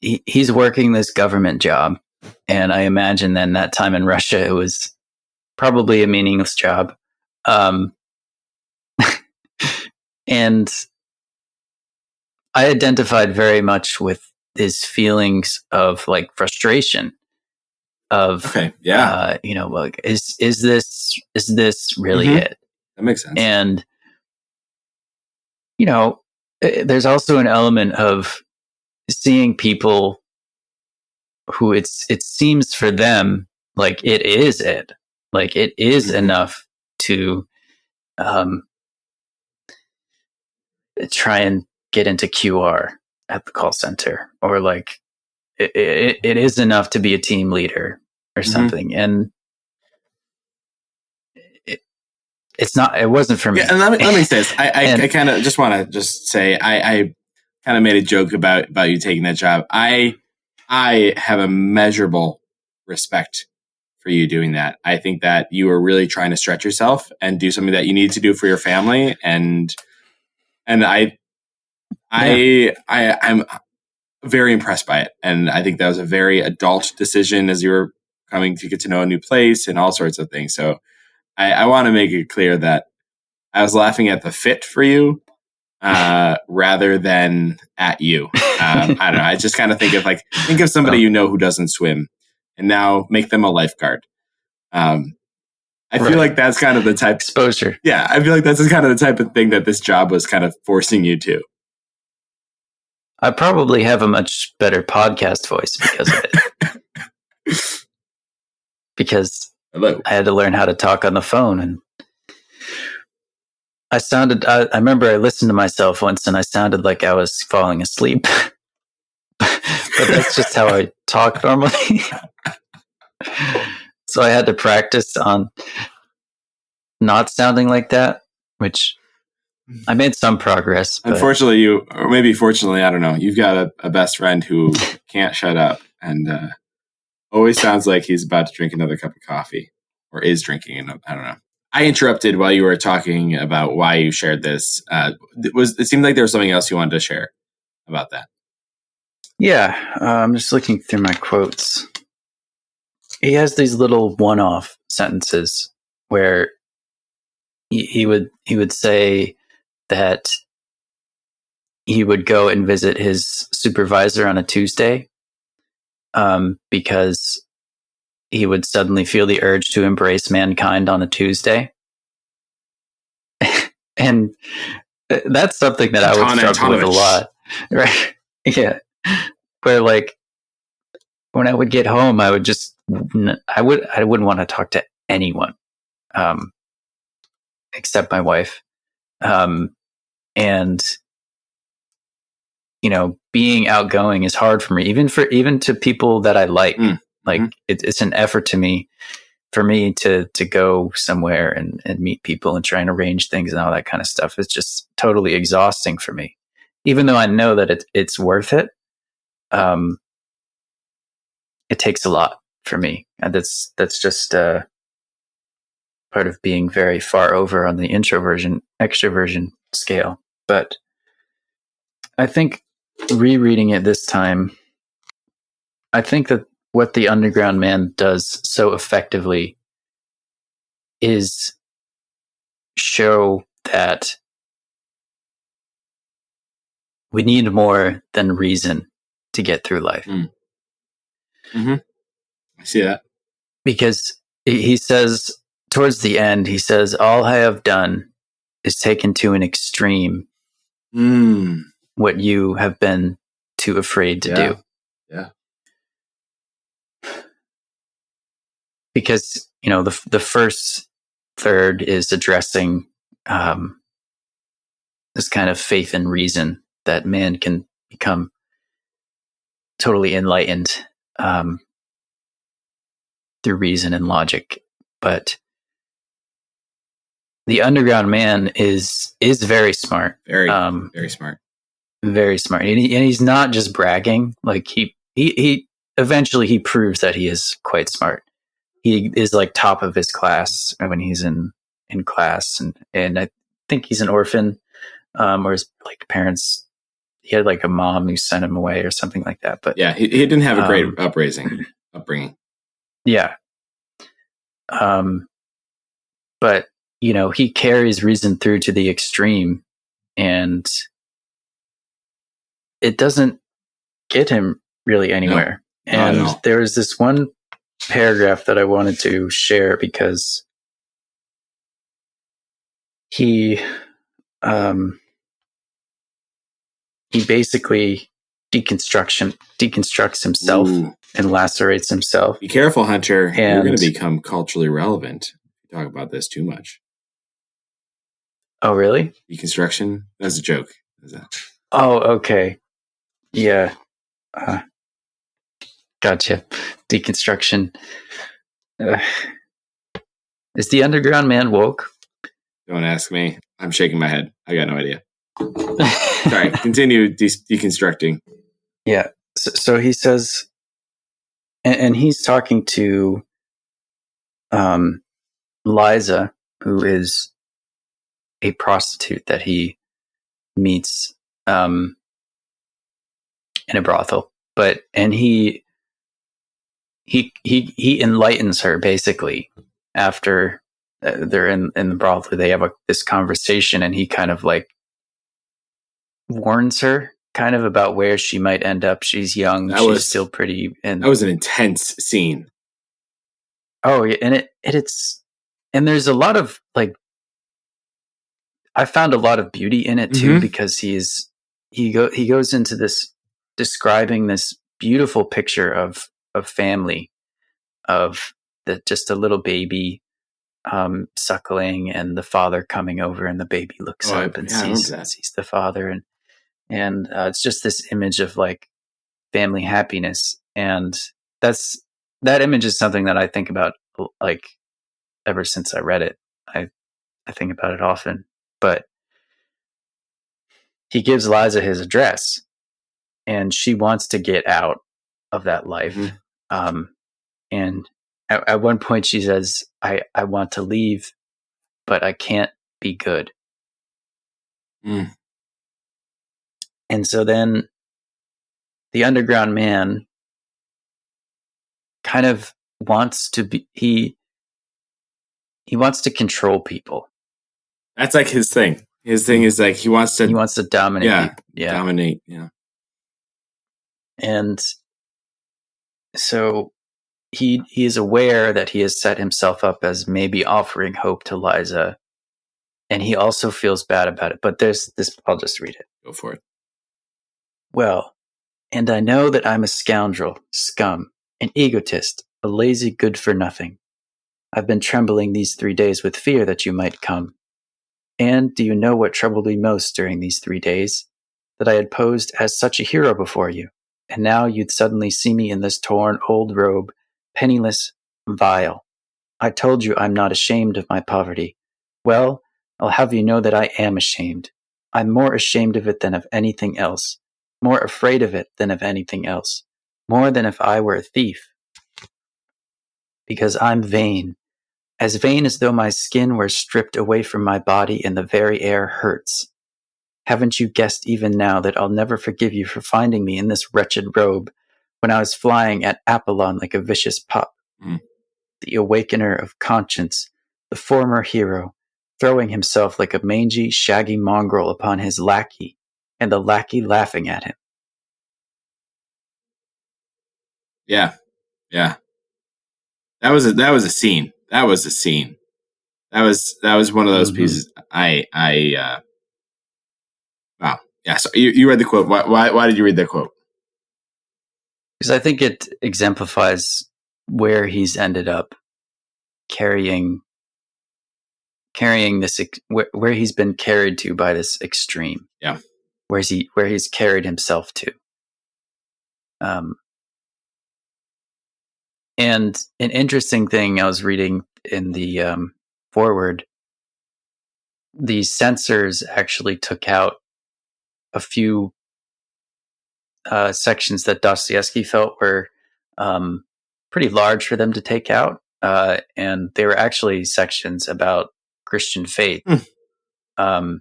[SPEAKER 2] he's working this government job. And I imagine then that time in Russia, it was probably a meaningless job. And I identified very much with his feelings of like frustration of,
[SPEAKER 1] Okay. Yeah.
[SPEAKER 2] like, is this really
[SPEAKER 1] Mhm.
[SPEAKER 2] it?
[SPEAKER 1] That makes sense.
[SPEAKER 2] And, there's also an element of seeing people who it seems for them like it is it. Like it is
[SPEAKER 1] Mhm.
[SPEAKER 2] enough to try and get into QR at the call center, or like it is enough to be a team leader or
[SPEAKER 1] Mhm.
[SPEAKER 2] something. And it wasn't for me.
[SPEAKER 1] Yeah, and let me say this. I kind of just want to just say I kind of made a joke about you taking that job. I have immeasurable respect for you doing that. I think that you are really trying to stretch yourself and do something that you need to do for your family, and I'm very impressed by it. And I think that was a very adult decision as you were coming to get to know a new place and all sorts of things. So I want to make it clear that I was laughing at the fit for you rather than at you. I don't know. I just kind of think of somebody who doesn't swim, and now make them a lifeguard. I feel like that's kind of the type
[SPEAKER 2] exposure.
[SPEAKER 1] Yeah, I feel like that's kind of the type of thing that this job was kind of forcing you to.
[SPEAKER 2] I probably have a much better podcast voice because of it. Because
[SPEAKER 1] Hello.
[SPEAKER 2] I had to learn how to talk on the phone, and I remember I listened to myself once and I sounded like I was falling asleep. But that's just how I talk normally. So I had to practice on not sounding like that, which I made some progress. But
[SPEAKER 1] Unfortunately, or maybe fortunately, I don't know. You've got a best friend who can't shut up and always sounds like he's about to drink another cup of coffee, or is drinking another. I don't know. I interrupted while you were talking about why you shared this. It seemed like there was something else you wanted to share about that?
[SPEAKER 2] Yeah, I'm just looking through my quotes. He has these little one-off sentences where he would say that he would go and visit his supervisor on a Tuesday because he would suddenly feel the urge to embrace mankind on a Tuesday. And that's something that I would struggle with a lot. Right? Yeah. Where like when I would get home, I wouldn't want to talk to anyone except my wife. And being outgoing is hard for me, even to people that I like. It's an effort for me to go somewhere and meet people and try and arrange things and all that kind of stuff. It's just totally exhausting for me, even though I know that it's worth it. It takes a lot for me, and that's just part of being very far over on the introversion extroversion scale. But I think rereading it this time, I think that what the Underground Man does so effectively is show that we need more than reason to get through life.
[SPEAKER 1] I see that.
[SPEAKER 2] Because he says, towards the end, he says, all I have done is taken to an extreme what you have been too afraid to do.
[SPEAKER 1] Yeah.
[SPEAKER 2] Because, the first third is addressing this kind of faith and reason that man can become totally enlightened through reason and logic. But the underground man is very smart.
[SPEAKER 1] Very smart.
[SPEAKER 2] Very smart. And he's not just bragging. Like he eventually he proves that he is quite smart. He is like top of his class when he's in class, and I think he's an orphan, or his like parents. He had like a mom who sent him away or something like that. But
[SPEAKER 1] yeah, he didn't have a great upbringing.
[SPEAKER 2] Yeah. But he carries reason through to the extreme, and it doesn't get him really anywhere. No. And there was this one paragraph that I wanted to share because he basically deconstructs himself and lacerates himself.
[SPEAKER 1] Be careful, Hunter. You're going to become culturally relevant if you talk about this too much.
[SPEAKER 2] Oh, really?
[SPEAKER 1] Deconstruction? That's a joke.
[SPEAKER 2] Oh, okay. Yeah. Gotcha. Deconstruction. Is the underground man woke?
[SPEAKER 1] Don't ask me. I'm shaking my head. I got no idea. Sorry, continue deconstructing.
[SPEAKER 2] Yeah. So he says, and he's talking to Liza, who is a prostitute that he meets in a brothel. And he enlightens her basically after they're in the brothel. They have this conversation, and he kind of like warns her kind of about where she might end up. She's young. She's still pretty. And
[SPEAKER 1] that was an intense scene.
[SPEAKER 2] Oh, yeah. And and there's a lot of like, I found a lot of beauty in it too, because he goes into this describing this beautiful picture of family, of just a little baby suckling, and the father coming over, and the baby looks up and sees the father, and it's just this image of like family happiness, and that image is something that I think about like ever since I read it. I think about it often. But he gives Liza his address, and she wants to get out of that life. And at one point she says, I want to leave, but I can't be good. And so then the underground man kind of wants to be, he wants to control people.
[SPEAKER 1] That's like his thing. His thing is like he wants to
[SPEAKER 2] dominate.
[SPEAKER 1] Yeah. Dominate. Yeah.
[SPEAKER 2] And so he is aware that he has set himself up as maybe offering hope to Liza, and he also feels bad about it. But there's this, I'll just read it.
[SPEAKER 1] Go for it.
[SPEAKER 2] Well, and I know that I'm a scoundrel, scum, an egotist, a lazy good for nothing. I've been trembling these 3 days with fear that you might come. And do you know what troubled me most during these 3 days? That I had posed as such a hero before you, and now you'd suddenly see me in this torn old robe, penniless, vile. I told you I'm not ashamed of my poverty. Well, I'll have you know that I am ashamed. I'm more ashamed of it than of anything else, more afraid of it than of anything else, more than if I were a thief. Because I'm vain, as vain as though my skin were stripped away from my body and the very air hurts. Haven't you guessed even now that I'll never forgive you for finding me in this wretched robe when I was flying at Apollon like a vicious pup? The awakener of conscience, the former hero, throwing himself like a mangy, shaggy mongrel upon his lackey, and the lackey laughing at him.
[SPEAKER 1] Yeah. Yeah. That was a scene. That was a scene. That was one of those pieces. Wow. Yeah. So you read the quote. Why did you read that quote?
[SPEAKER 2] Because I think it exemplifies where he's ended up carrying this, where he's been carried to by this extreme.
[SPEAKER 1] Yeah.
[SPEAKER 2] Where he's carried himself to. And an interesting thing I was reading in the foreword, the censors actually took out a few sections that Dostoevsky felt were pretty large for them to take out. And they were actually sections about Christian faith. And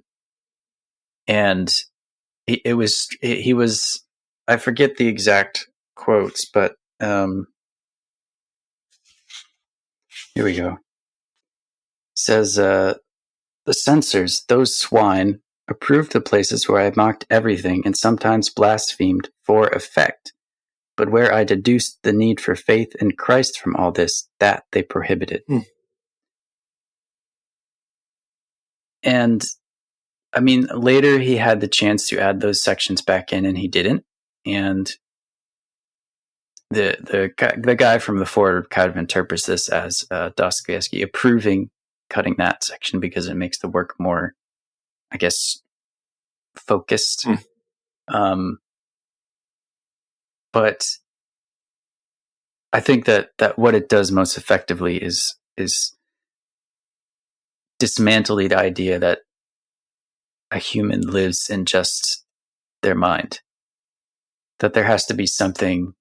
[SPEAKER 2] he was, I forget the exact quotes, but here we go. He says, the censors, those swine, approved the places where I mocked everything and sometimes blasphemed for effect. But where I deduced the need for faith in Christ from all this, that they prohibited. And I mean, later he had the chance to add those sections back in, and he didn't. And the guy from the forward kind of interprets this as Dostoevsky approving cutting that section because it makes the work more, I guess, focused. But I think that what it does most effectively is dismantle the idea that a human lives in just their mind. That there has to be something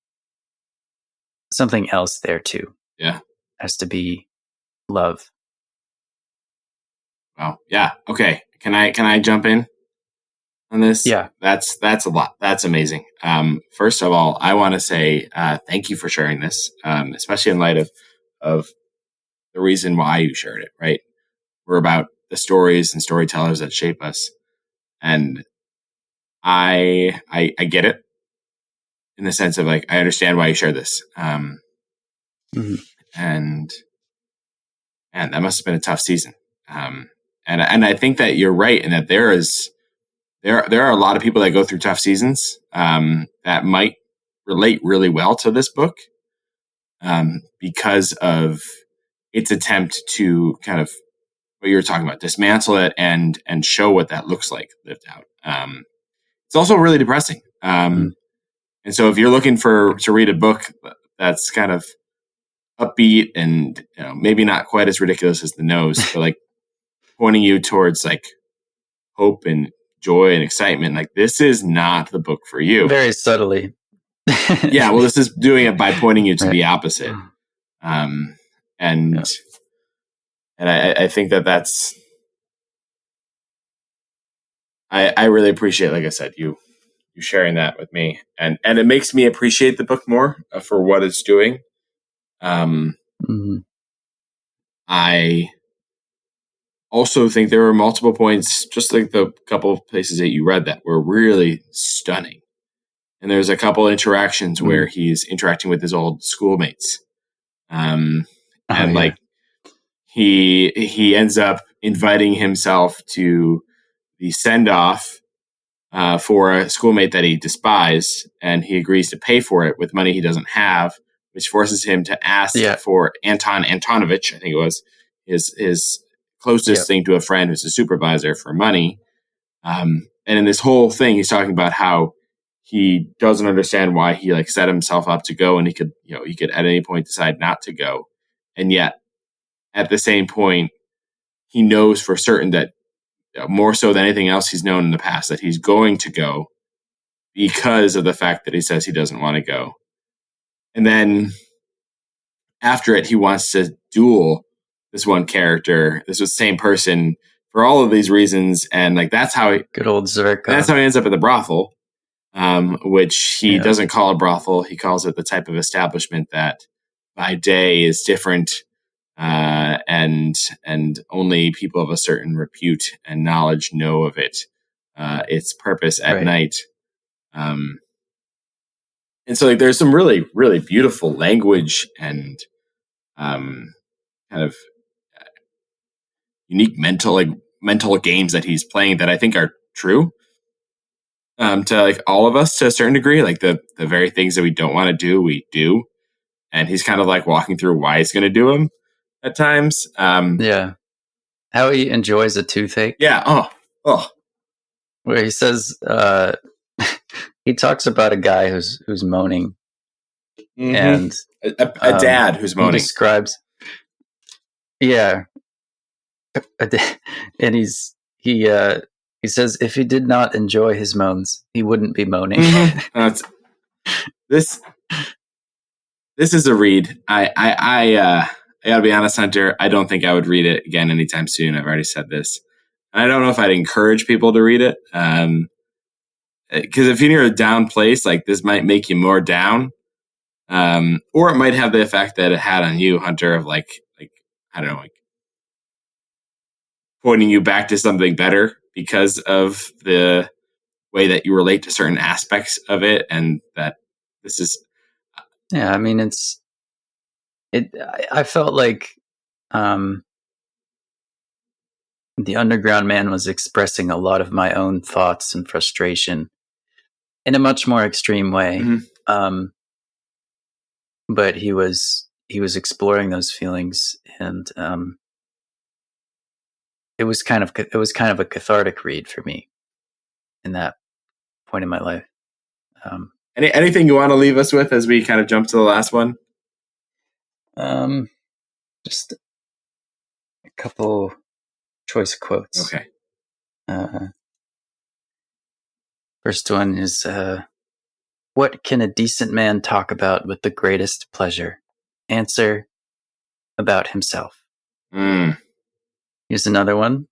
[SPEAKER 2] else there too.
[SPEAKER 1] Yeah.
[SPEAKER 2] Has to be love.
[SPEAKER 1] Wow. Yeah. Okay. Can I jump in on this?
[SPEAKER 2] Yeah.
[SPEAKER 1] That's a lot. That's amazing. First of all, I want to say thank you for sharing this, especially in light of the reason why you shared it, right? We're about the stories and storytellers that shape us. And I get it in the sense of like, I understand why you share this. And that must have been a tough season. And I think that you're right in that there are a lot of people that go through tough seasons that might relate really well to this book because of its attempt to kind of what you were talking about, dismantle it and show what that looks like lived out. It's also really depressing. And so if you're looking to read a book that's kind of upbeat and maybe not quite as ridiculous as The Nose, but like pointing you towards like hope and joy and excitement, like this is not the book for you.
[SPEAKER 2] Very subtly.
[SPEAKER 1] Yeah, well, this is doing it by pointing you to the opposite. And I think that's I really appreciate, like I said, you sharing that with me, and it makes me appreciate the book more for what it's doing. I also think there were multiple points, just like the couple of places that you read, that were really stunning. And there's a couple interactions where he's interacting with his old schoolmates. He ends up inviting himself to the send-off for a schoolmate that he despised, and he agrees to pay for it with money he doesn't have, which forces him to ask for Anton Antonovich, I think it was, his closest thing to a friend who's a supervisor, for money. And in this whole thing, he's talking about how he doesn't understand why he like set himself up to go, and he could at any point decide not to go. And yet at the same point, he knows for certain that more so than anything else he's known in the past, that he's going to go because of the fact that he says he doesn't want to go. And then after it, he wants to duel this one character, this same person, for all of these reasons. And like, that's how
[SPEAKER 2] good old Zverkov.
[SPEAKER 1] That's how he ends up at the brothel, which he doesn't call a brothel. He calls it the type of establishment that by day is different, and only people of a certain repute and knowledge know of it. Its purpose at night. And so like there's some really, really beautiful language and kind of unique mental games that he's playing that I think are true to like all of us to a certain degree. Like the very things that we don't want to do, we do. And he's kind of like walking through why he's going to do them at times.
[SPEAKER 2] Yeah. How he enjoys a toothache.
[SPEAKER 1] Yeah. Oh.
[SPEAKER 2] Where he says, he talks about a guy who's moaning,
[SPEAKER 1] Mm-hmm.
[SPEAKER 2] and
[SPEAKER 1] a dad who's moaning.
[SPEAKER 2] He describes, yeah, and he says if he did not enjoy his moans, he wouldn't be moaning.
[SPEAKER 1] Mm-hmm. This is a read. I gotta be honest, Hunter. I don't think I would read it again anytime soon. I've already said this. I don't know if I'd encourage people to read it. Because if you're in a down place, like this might make you more down. Or it might have the effect that it had on you, Hunter, of like I don't know, like pointing you back to something better because of the way that you relate to certain aspects of it, and that this is.
[SPEAKER 2] Yeah, I mean, I felt like the Underground Man was expressing a lot of my own thoughts and frustration in a much more extreme way.
[SPEAKER 1] Mm-hmm.
[SPEAKER 2] But he was exploring those feelings, and it was kind of a cathartic read for me in that point in my life.
[SPEAKER 1] Anything you want to leave us with as we kind of jump to the last one?
[SPEAKER 2] Just a couple choice quotes.
[SPEAKER 1] Okay.
[SPEAKER 2] First one is, what can a decent man talk about with the greatest pleasure? Answer, about himself. Here's another one.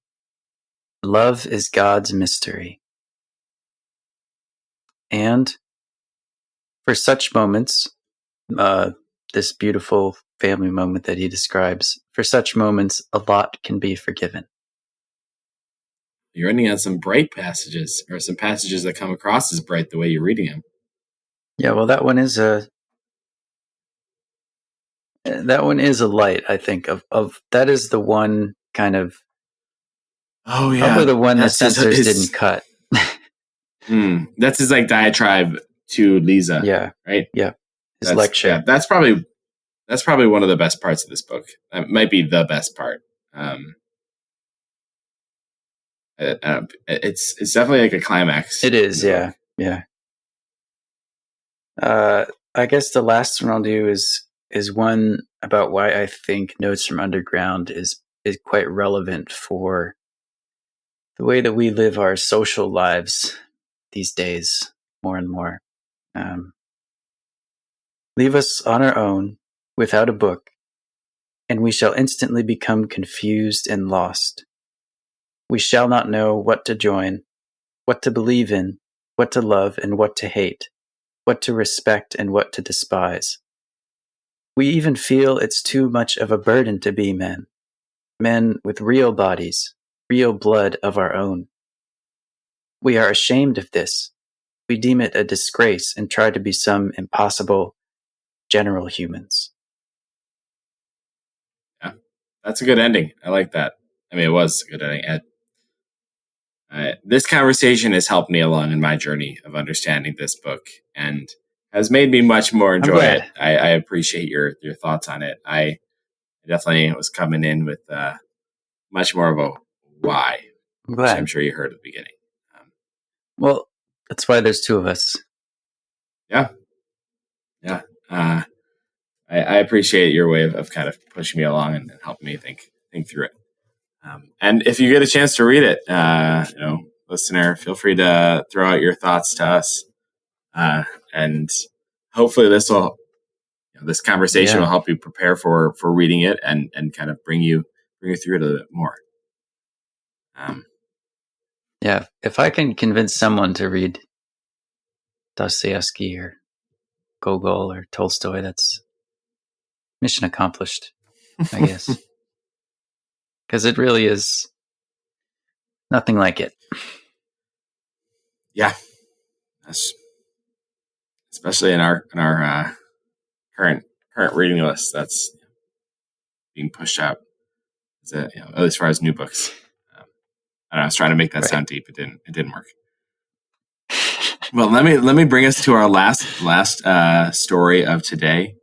[SPEAKER 2] Love is God's mystery. And for such moments, this beautiful family moment that he describes, for such moments, a lot can be forgiven.
[SPEAKER 1] You're ending on some bright passages, or some passages that come across as bright the way you're reading them.
[SPEAKER 2] Yeah, well, that one is a light, I think, of that is the one kind of.
[SPEAKER 1] Oh yeah,
[SPEAKER 2] probably the one that censors didn't cut.
[SPEAKER 1] That's his like diatribe to Lisa.
[SPEAKER 2] Yeah,
[SPEAKER 1] right.
[SPEAKER 2] Yeah, his lecture. Yeah,
[SPEAKER 1] that's probably one of the best parts of this book. It might be the best part. It's definitely like a climax.
[SPEAKER 2] It is, yeah. I guess the last one I'll do is one about why I think Notes from Underground is quite relevant for the way that we live our social lives these days more and more. Leave us on our own without a book, and we shall instantly become confused and lost. We shall not know what to join, what to believe in, what to love and what to hate, what to respect and what to despise. We even feel it's too much of a burden to be men with real bodies, real blood of our own. We are ashamed of this. We deem it a disgrace and try to be some impossible general humans.
[SPEAKER 1] Yeah, that's a good ending. I like that. I mean, it was a good ending. This conversation has helped me along in my journey of understanding this book and has made me much more enjoy it. I appreciate your thoughts on it. I definitely was coming in with much more of a why, which I'm sure you heard at the beginning.
[SPEAKER 2] Well, that's why there's two of us.
[SPEAKER 1] Yeah. I appreciate your way of kind of pushing me along and helping me think through it. And if you get a chance to read it, listener, feel free to throw out your thoughts to us. And hopefully this conversation will help you prepare for reading it and kind of bring you through it a little bit more.
[SPEAKER 2] Yeah, if I can convince someone to read Dostoevsky or Gogol or Tolstoy, that's mission accomplished, I guess. Because it really is nothing like it.
[SPEAKER 1] Yeah, that's especially in our current reading list that's being pushed out. At least as far as new books. I don't know. I was trying to make that sound deep. It didn't work. Well, let me bring us to our last story of today.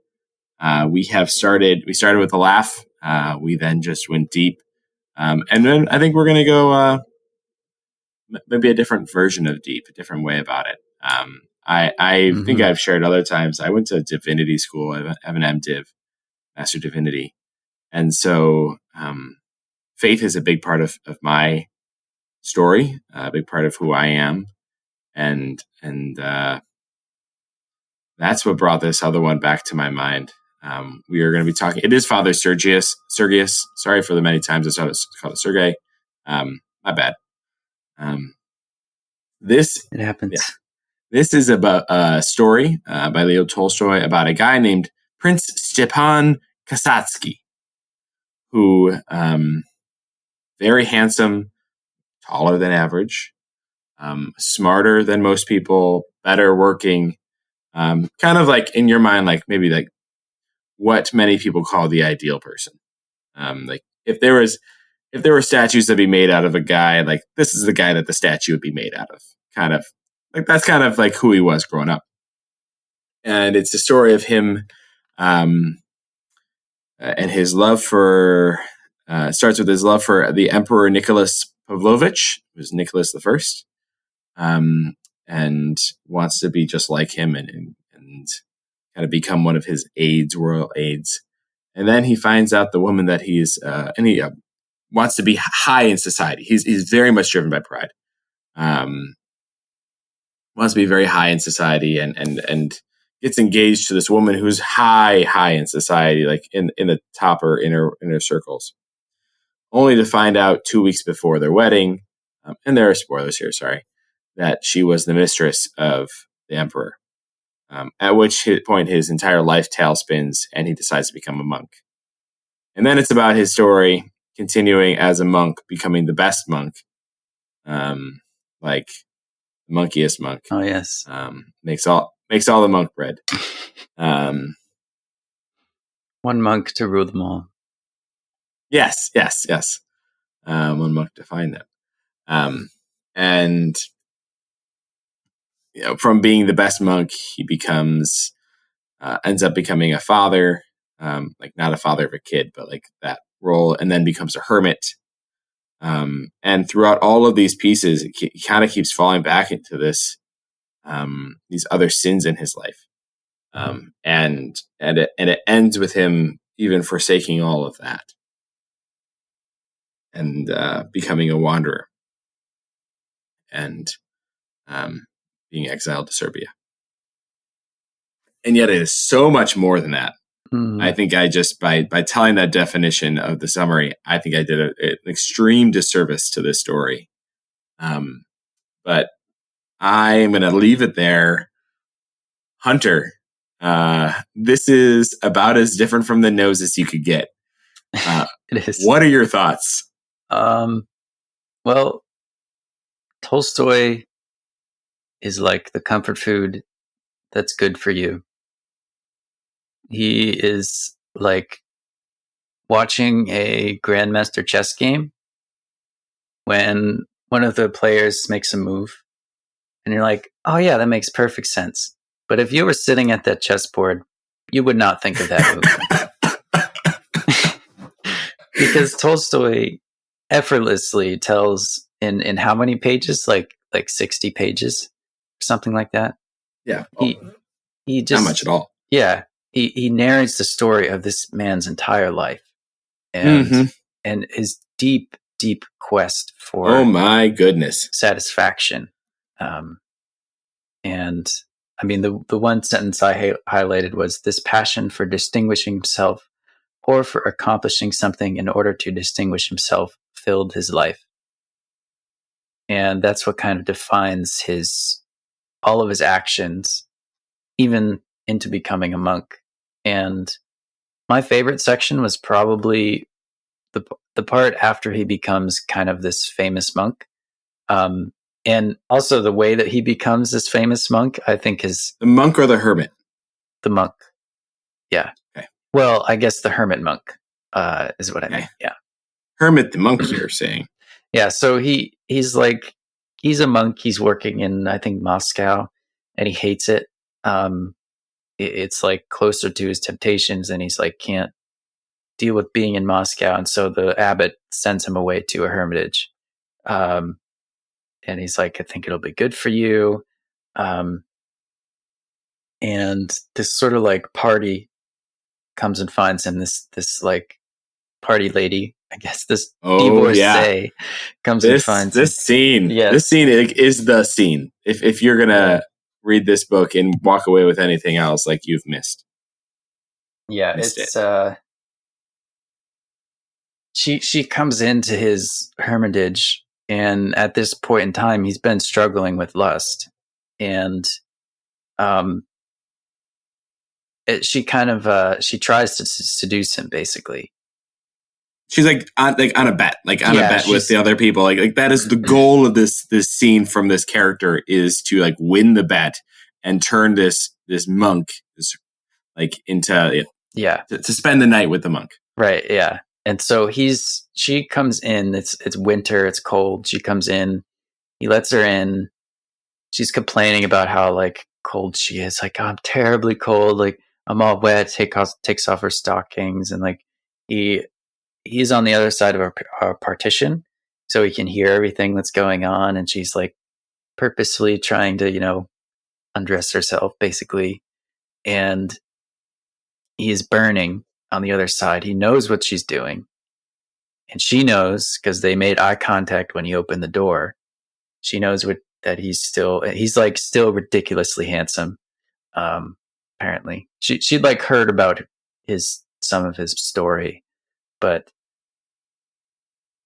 [SPEAKER 1] We started with a laugh. We then just went deep, and then I think we're going to go maybe a different version of deep, a different way about it. I think I've shared other times. I went to divinity school. I have an MDiv, Master Divinity, and so faith is a big part of my story, a big part of who I am, and that's what brought this other one back to my mind. We are going to be talking. It is Father Sergius. Sorry for the many times I saw it called Sergei. My bad.
[SPEAKER 2] It happens.
[SPEAKER 1] Yeah, this is about a story by Leo Tolstoy about a guy named Prince Stepan Kasatsky, who very handsome, taller than average, smarter than most people, better working, kind of like in your mind, like maybe like what many people call the ideal person. Like if there were statues that be made out of a guy, like this is the guy that the statue would be made out of. Kind of like that's kind of like who he was growing up. And it's a story of him and his love for starts with his love for the Emperor Nicholas Pavlovich, who's Nicholas I, and wants to be just like him and kind of become one of his royal aides. And then he finds out the woman that he's and he wants to be high in society. He's very much driven by pride. Wants to be very high in society and gets engaged to this woman who's high in society, like in the top or inner circles, only to find out 2 weeks before their wedding, and there are spoilers here, sorry, that she was the mistress of the emperor, at which point his entire life tailspins and he decides to become a monk. And then it's about his story continuing as a monk, becoming the best monk, like the monkiest monk.
[SPEAKER 2] Oh yes,
[SPEAKER 1] makes all the monk bread.
[SPEAKER 2] One monk to rule them all.
[SPEAKER 1] Yes. One monk to find them. And from being the best monk, he becomes ends up becoming a father, like not a father of a kid, but like that role, and then becomes a hermit. And throughout all of these pieces, he kind of keeps falling back into this, these other sins in his life. And it ends with him even forsaking all of that and becoming a wanderer and being exiled to Serbia. And yet it is so much more than that. I think I just, by telling that definition of the summary, I think I did an extreme disservice to this story. But I'm going to leave it there. Hunter, this is about as different from the nose as you could get.
[SPEAKER 2] It is.
[SPEAKER 1] What are your thoughts?
[SPEAKER 2] Well, Tolstoy is like the comfort food that's good for you. He is like watching a Grandmaster chess game when one of the players makes a move and you're like, oh yeah, that makes perfect sense. But if you were sitting at that chessboard, you would not think of that move. Because Tolstoy effortlessly tells in how many pages? Like 60 pages or something like that.
[SPEAKER 1] Yeah.
[SPEAKER 2] He just,
[SPEAKER 1] not much at all.
[SPEAKER 2] Yeah. He narrates the story of this man's entire life and his deep quest for,
[SPEAKER 1] oh my goodness,
[SPEAKER 2] satisfaction. And I mean, the one sentence I highlighted was this passion for distinguishing himself or for accomplishing something in order to distinguish himself filled his life. And that's what kind of defines all of his actions, even into becoming a monk. And my favorite section was probably the part after he becomes kind of this famous monk. And also the way that he becomes this famous monk, I think, is
[SPEAKER 1] The monk or the hermit?
[SPEAKER 2] the monk. Yeah.
[SPEAKER 1] Okay.
[SPEAKER 2] Well, I guess the hermit monk is what I mean.
[SPEAKER 1] Okay.
[SPEAKER 2] Yeah.
[SPEAKER 1] Hermit the monk, you're saying.
[SPEAKER 2] Yeah. So he's a monk. He's working in, I think, Moscow, and he hates it. It's like closer to his temptations, and he's like can't deal with being in Moscow, and so the abbot sends him away to a hermitage. And he's like, I think it'll be good for you. And this sort of like party comes and finds him. This like party lady, I guess this divorcee comes and finds him.
[SPEAKER 1] This scene.
[SPEAKER 2] Yes.
[SPEAKER 1] This scene is the scene. If you're gonna read this book and walk away with anything else, like you've missed.
[SPEAKER 2] Yeah, she comes into his hermitage, and at this point in time, he's been struggling with lust, and she kind of she tries to seduce him, basically.
[SPEAKER 1] She's on a bet, with the other people. Like that is the goal of this scene from this character, is to like win the bet and turn this monk into to spend the night with the monk.
[SPEAKER 2] Right. Yeah. And so she comes in. It's winter. It's cold. She comes in. He lets her in. She's complaining about how like cold she is. Like, oh, I'm terribly cold. Like I'm all wet. Takes off her stockings, and like he's on the other side of our partition, so he can hear everything that's going on. And she's like purposefully trying to undress herself, basically. And he's burning on the other side. He knows what she's doing, and she knows because they made eye contact when he opened the door. She knows that he's still ridiculously handsome. Apparently, she'd like heard about some of his story, but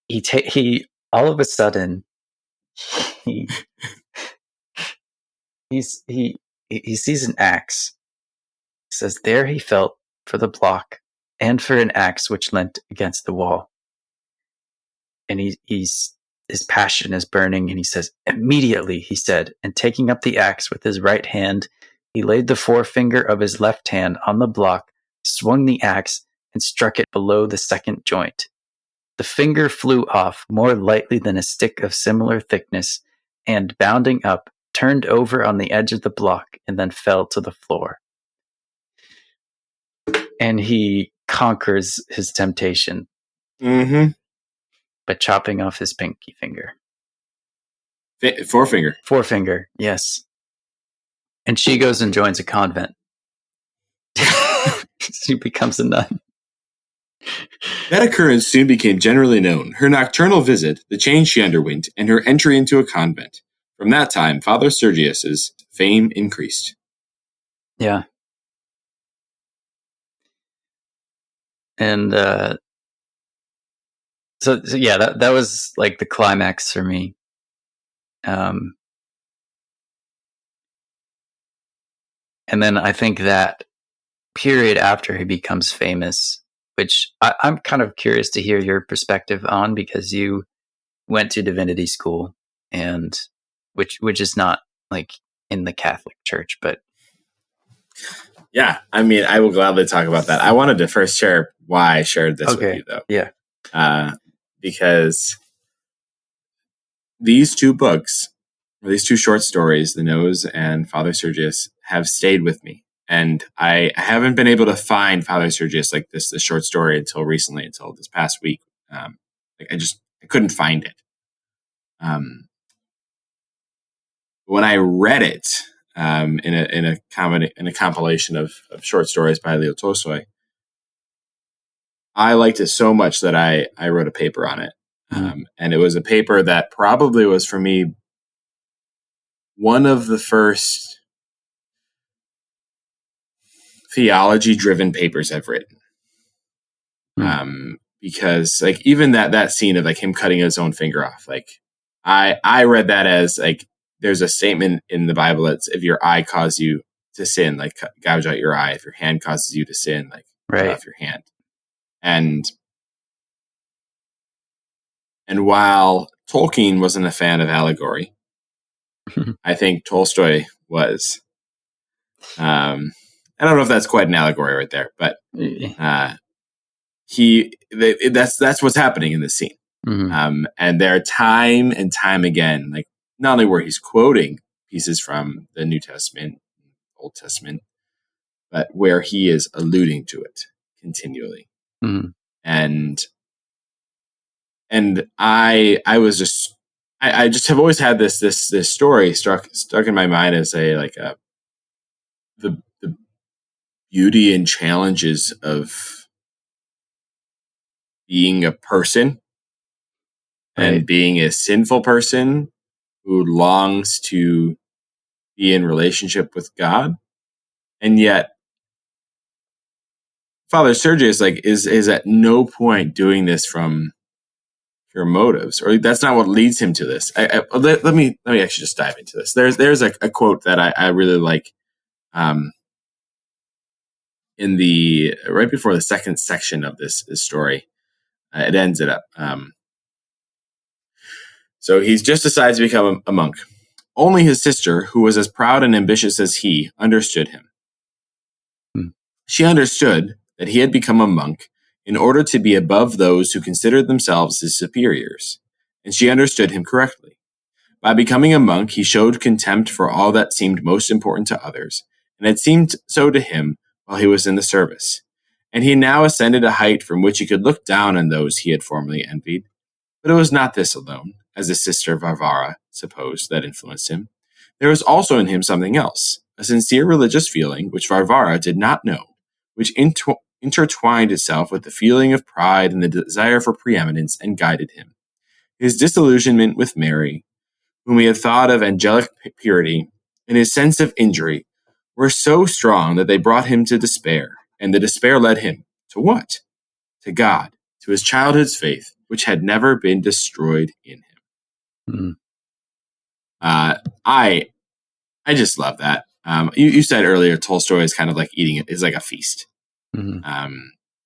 [SPEAKER 2] he all of a sudden he sees an axe. He says, "There he felt for the block and for an axe which leant against the wall." And his passion is burning, and he says, "Immediately," he said, and taking up the axe with his right hand, he laid the forefinger of his left hand on the block, swung the axe, and struck it below the second joint. The finger flew off more lightly than a stick of similar thickness, and bounding up, turned over on the edge of the block, and then fell to the floor. And he conquers his temptation by chopping off his pinky finger. Forefinger, yes. And she goes and joins a convent. She becomes a nun.
[SPEAKER 1] That occurrence soon became generally known. Her nocturnal visit, the change she underwent, and her entry into a convent. From that time, Father Sergius's fame increased.
[SPEAKER 2] Yeah. And so yeah, that was like the climax for me. And then I think that period after he becomes famous, which I'm kind of curious to hear your perspective on, because you went to divinity school, and which is not like in the Catholic Church, but
[SPEAKER 1] yeah, I mean, I will gladly talk about that. I wanted to first share why I shared this with you, though.
[SPEAKER 2] Yeah,
[SPEAKER 1] because these two books, or these two short stories, The Nose and Father Sergius, have stayed with me. And I haven't been able to find Father Sergius like this short story until recently, until this past week. I couldn't find it. When I read it in a compilation of short stories by Leo Tolstoy, I liked it so much that I wrote a paper on it. And it was a paper that probably was, for me, one of the first theology-driven papers I've written. Because like even that scene of like him cutting his own finger off, like I read that as like there's a statement in the Bible that's, if your eye causes you to sin, like gouge out your eye. If your hand causes you to sin, like cut off your hand. And while Tolkien wasn't a fan of allegory, I think Tolstoy was. I don't know if that's quite an allegory right there, but that's what's happening in this scene.
[SPEAKER 2] Mm-hmm.
[SPEAKER 1] And there are time and time again, like not only where he's quoting pieces from the New Testament, Old Testament, but where he is alluding to it continually.
[SPEAKER 2] Mm-hmm.
[SPEAKER 1] And I was just I just have always had this story stuck in my mind as the beauty and challenges of being a person and being a sinful person who longs to be in relationship with God, and yet Father Sergius is at no point doing this from pure motives, or that's not what leads him to this. Let me actually just dive into this. There's a quote that I really like, in the right before the second section of this story. It ends it up. So he's just decided to become a monk. Only his sister, who was as proud and ambitious as he, understood him. She understood that he had become a monk in order to be above those who considered themselves his superiors, and she understood him correctly. By becoming a monk, he showed contempt for all that seemed most important to others, and it seemed so to him while he was in the service. And he now ascended a height from which he could look down on those he had formerly envied. But it was not this alone, as his sister Varvara supposed, that influenced him. There was also in him something else, a sincere religious feeling which Varvara did not know, which intertwined itself with the feeling of pride and the desire for preeminence and guided him. His disillusionment with Mary, whom he had thought of angelic purity, and his sense of injury were so strong that they brought him to despair, and the despair led him to what? To God, to his childhood's faith, which had never been destroyed in him. I just love that. You said earlier Tolstoy is kind of like is like a feast.
[SPEAKER 2] Mm-hmm.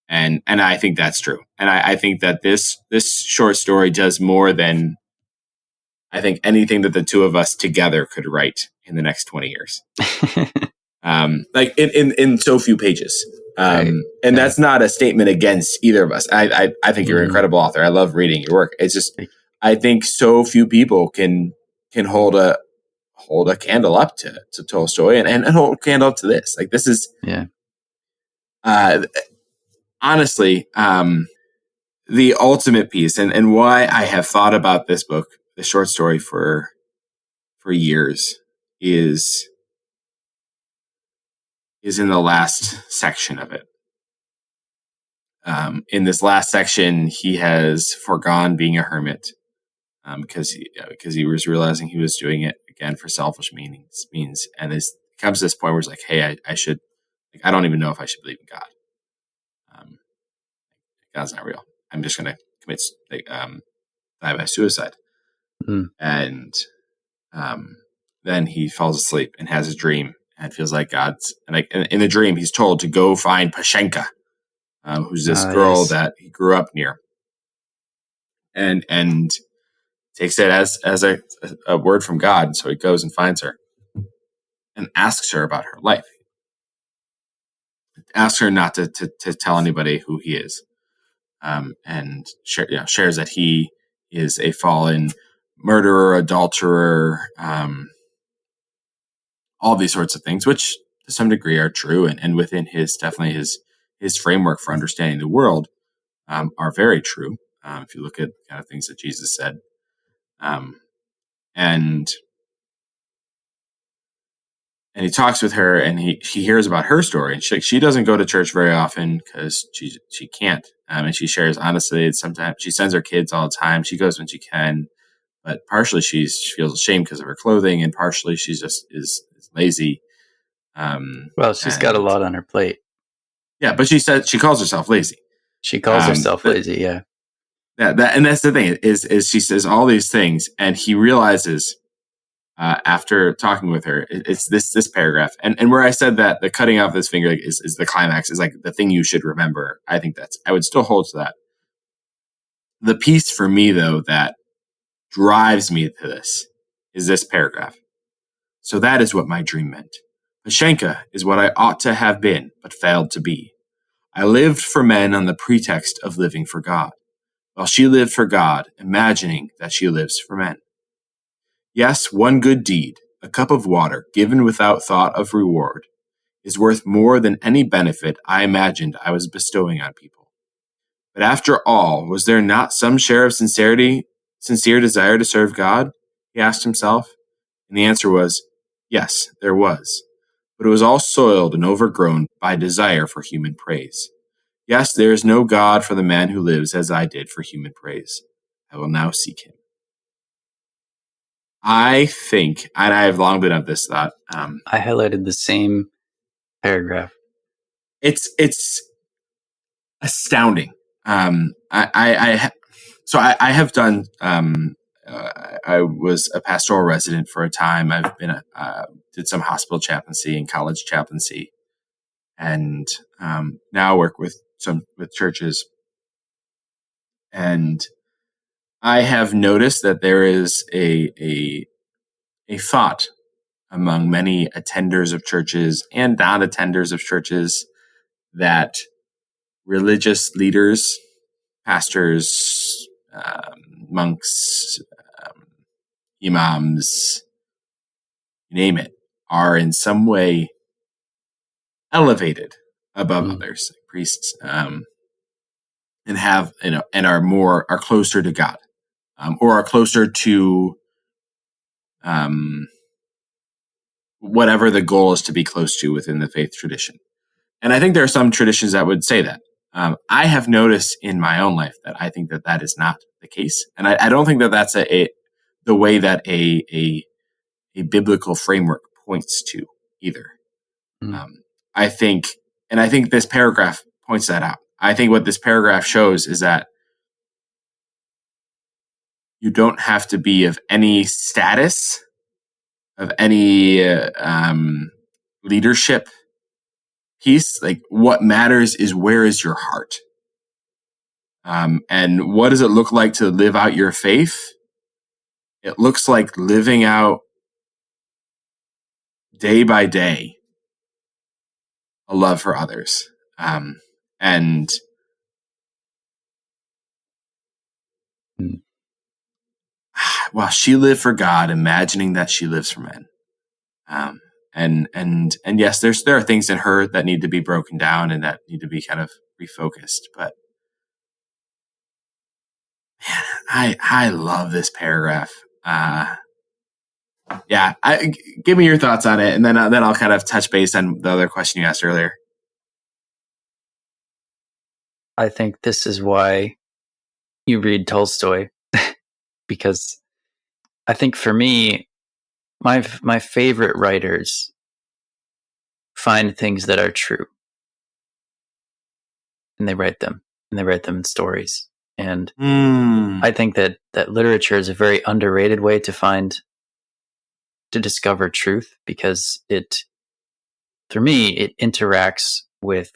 [SPEAKER 1] And I think that's true. And I think that this short story does more than I think anything that the two of us together could write in the next 20 years. Like in so few pages. And that's not a statement against either of us. I think you're an incredible author. I love reading your work. It's just, I think so few people can hold a candle up to Tolstoy and hold a candle up to this. Like this is, honestly, the ultimate piece and why I have thought about this book, the short story for years is in the last section of it. In this last section, he has foregone being a hermit because he was realizing he was doing it again for selfish means, and it comes to this point where it's like, hey, I should. I don't even know if I should believe in God. God's not real. I'm just going to commit die by suicide, and then he falls asleep and has a dream. And it feels like God's, and like in the dream, he's told to go find Pashenka, who's this girl that he grew up near, and takes it as a word from God. And so he goes and finds her and asks her about her life. Asks her not to tell anybody who he is, and shares that he is a fallen murderer, adulterer, all these sorts of things, which to some degree are true, and within his framework for understanding the world are very true. If you look at kind of things that Jesus said, and he talks with her, and he hears about her story, and she doesn't go to church very often because she can't, and she shares honestly. Sometimes she sends her kids all the time. She goes when she can, but partially she feels ashamed because of her clothing, and partially she just is lazy.
[SPEAKER 2] Well, she's got a lot on her plate.
[SPEAKER 1] Yeah, but she said she calls herself lazy.
[SPEAKER 2] She calls herself lazy. Yeah.
[SPEAKER 1] And that's the thing is she says all these things, and he realizes after talking with her, it's this paragraph, and where I said that the cutting off this finger is the climax, is like the thing you should remember. I think I would still hold to that. The piece for me though that drives me to this is this paragraph. So that is what my dream meant. Pashenka is what I ought to have been, but failed to be. I lived for men on the pretext of living for God, while she lived for God, imagining that she lives for men. Yes, one good deed, a cup of water given without thought of reward, is worth more than any benefit I imagined I was bestowing on people. But after all, was there not some share of sincere desire to serve God? He asked himself. And the answer was, yes, there was. But it was all soiled and overgrown by desire for human praise. Yes, there is no God for the man who lives as I did for human praise. I will now seek him. I think, and I have long been of this thought.
[SPEAKER 2] I highlighted the same paragraph.
[SPEAKER 1] It's astounding. I have done. I was a pastoral resident for a time. I've been did some hospital chaplaincy and college chaplaincy, and now work with churches. And I have noticed that there is a thought among many attenders of churches and non-attenders of churches that religious leaders, pastors, monks, imams, you name it, are in some way elevated above others, like priests, and have and are closer to God, or are closer to whatever the goal is to be close to within the faith tradition. And I think there are some traditions that would say that. I have noticed in my own life that I think that is not the case, and I don't think that that's the way that a biblical framework points to either. I think this paragraph points that out. I think what this paragraph shows is that you don't have to be of any status, of any leadership piece. Like, what matters is, where is your heart? And what does it look like to live out your faith? It looks like living out day by day a love for others. And while she lived for God, imagining that she lives for men. And yes, there are things in her that need to be broken down and that need to be kind of refocused. But man, I love this paragraph. Give me your thoughts on it, and then I'll kind of touch base on the other question you asked earlier.
[SPEAKER 2] I think this is why you read Tolstoy, because I think for me, my favorite writers find things that are true, and they write them in stories. And I think that literature is a very underrated way to discover truth, because for me, it interacts with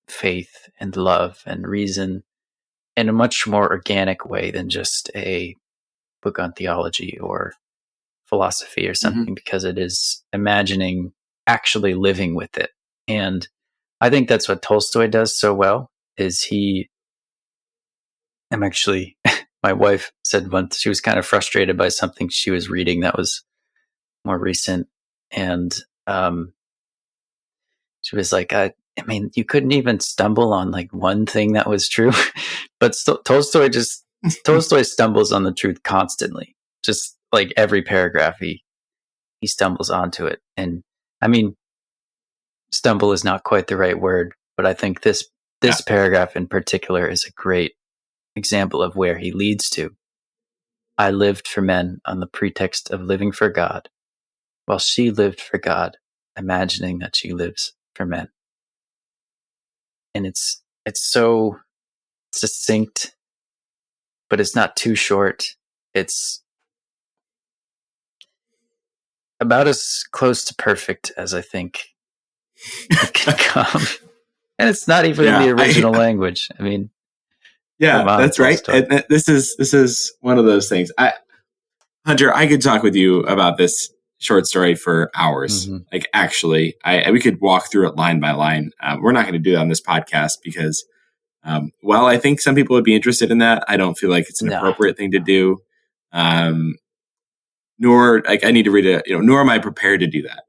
[SPEAKER 2] faith and love and reason in a much more organic way than just a book on theology or philosophy or something, because it is imagining actually living with it. And I think that's what Tolstoy does so well. My wife said once she was kind of frustrated by something she was reading that was more recent, and she was like, I mean, you couldn't even stumble on like one thing that was true. But Tolstoy stumbles on the truth constantly. Just like every paragraph, he stumbles onto it. And I mean, stumble is not quite the right word, but I think this paragraph in particular is a great example of where he leads to. I lived for men on the pretext of living for God, while she lived for God, imagining that she lives for men. And it's so succinct, but it's not too short. It's about as close to perfect as I think it can come. And it's not even in the original language. I mean,
[SPEAKER 1] that's right. And this is one of those things. Hunter, I could talk with you about this short story for hours.
[SPEAKER 2] Mhm.
[SPEAKER 1] Like, actually, we could walk through it line by line. We're not going to do that on this podcast because, while I think some people would be interested in that, I don't feel like it's an
[SPEAKER 2] No.
[SPEAKER 1] appropriate thing to do. Nor, like, I need to read it, nor am I prepared to do that.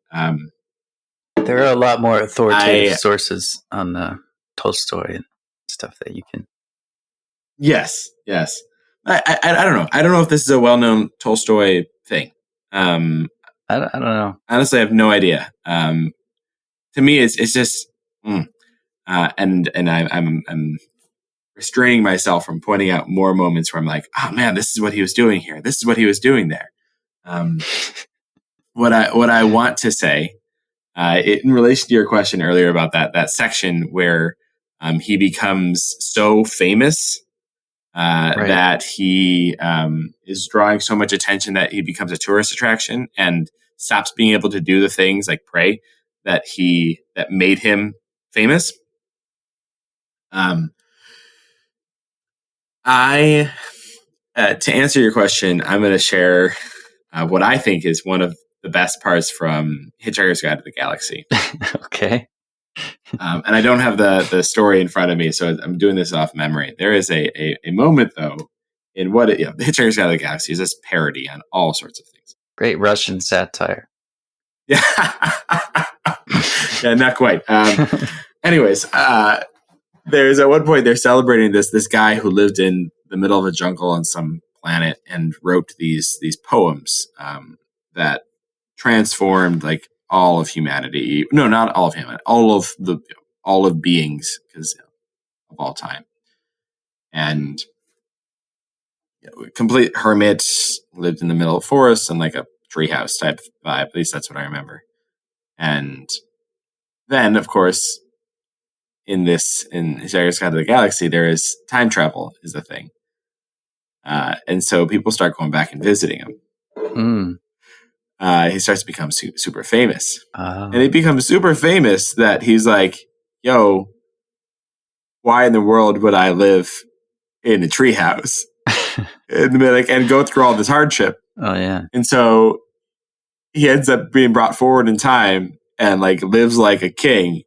[SPEAKER 2] There are a lot more authoritative
[SPEAKER 1] I-
[SPEAKER 2] sources on Tolstoy and stuff that you can.
[SPEAKER 1] Yes. I don't know. I don't know if this is a well-known Tolstoy thing.
[SPEAKER 2] I don't know.
[SPEAKER 1] Honestly, I have no idea. To me, it's just, and I'm restraining myself from pointing out more moments where I'm like, oh man, this is what he was doing here. This is what he was doing there. What I want to say, in relation to your question earlier about that section where he becomes so famous that he is drawing so much attention that he becomes a tourist attraction and stops being able to do the things like pray that made him famous. To answer your question, I'm going to share what I think is one of the best parts from Hitchhiker's Guide to the Galaxy.
[SPEAKER 2] Okay.
[SPEAKER 1] And I don't have the story in front of me, so I'm doing this off memory. There is a moment, though, in the Hitchhiker's Guide to the Galaxy is this parody on all sorts of things.
[SPEAKER 2] Great Russian satire.
[SPEAKER 1] Yeah, yeah, not quite. Anyways, there's at one point they're celebrating this guy who lived in the middle of a jungle on some planet and wrote these poems that transformed like all of humanity. No, not all of humanity. All of beings, because of all time. And complete hermit, lived in the middle of forest and like a treehouse type vibe. At least that's what I remember. And then, of course, in Hitchhiker's Guide to the Galaxy, there is time travel is a thing. And so people start going back and visiting him. He starts to become super famous. And he becomes super famous that he's like, yo, why in the world would I live in a treehouse and go through all this hardship?
[SPEAKER 2] Oh, yeah.
[SPEAKER 1] And so he ends up being brought forward in time and like lives like a king.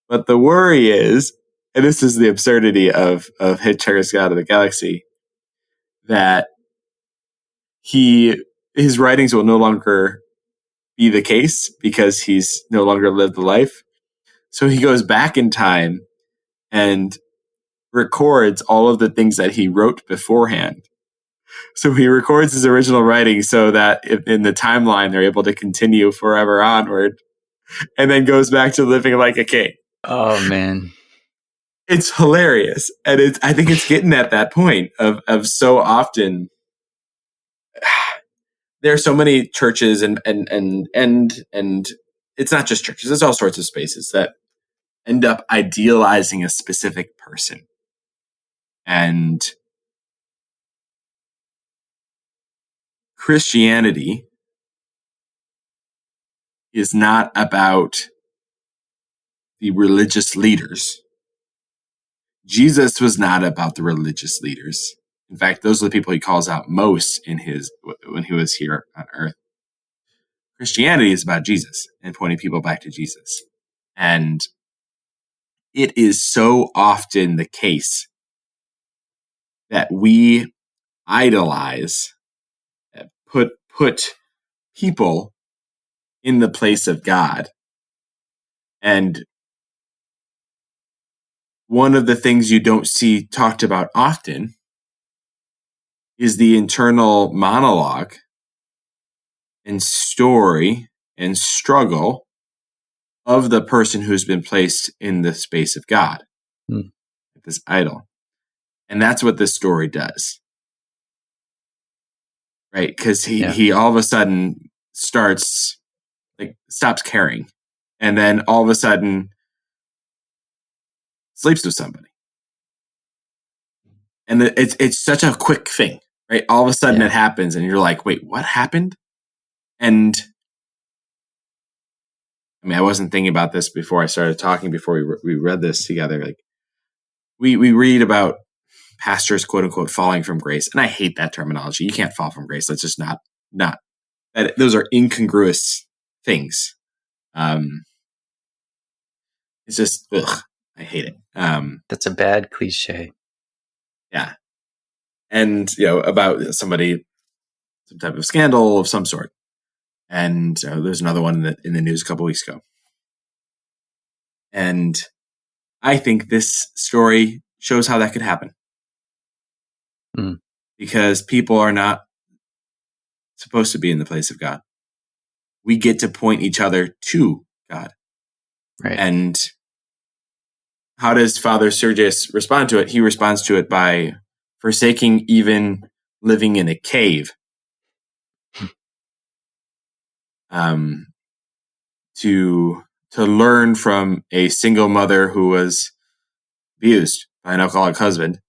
[SPEAKER 1] But the worry is, and this is the absurdity of Hitchhiker's Guide to the Galaxy, that his writings will no longer be the case because he's no longer lived the life. So he goes back in time and records all of the things that he wrote beforehand. So he records his original writing so that in the timeline they're able to continue forever onward, and then goes back to living like a king.
[SPEAKER 2] Oh man,
[SPEAKER 1] it's hilarious, and I think it's getting at that point of so often. There are so many churches and it's not just churches; it's all sorts of spaces that end up idealizing a specific person, and Christianity is not about the religious leaders. Jesus was not about the religious leaders. In fact, those are the people he calls out most when he was here on earth. Christianity is about Jesus and pointing people back to Jesus. And it is so often the case that we idolize, put people in the place of God. And one of the things you don't see talked about often is the internal monologue and story and struggle of the person who's been placed in the space of God, this idol. And that's what this story does. Right? Because he all of a sudden stops caring. And then all of a sudden sleeps with somebody. And it's such a quick thing, right? All of a sudden it happens and you're like, wait, what happened? And I mean, I wasn't thinking about this before I started talking, before we read this together. Like we read about pastors, quote unquote, falling from grace. And I hate that terminology. You can't fall from grace. That's just not that. Those are incongruous things. It's just, ugh, I hate it.
[SPEAKER 2] That's a bad cliche.
[SPEAKER 1] Yeah. And, about somebody, some type of scandal of some sort. And there's another one in the news a couple weeks ago. And I think this story shows how that could happen. Because people are not supposed to be in the place of God. We get to point each other to God.
[SPEAKER 2] Right.
[SPEAKER 1] And how does Father Sergius respond to it? He responds to it by forsaking even living in a cave to learn from a single mother who was abused by an alcoholic husband.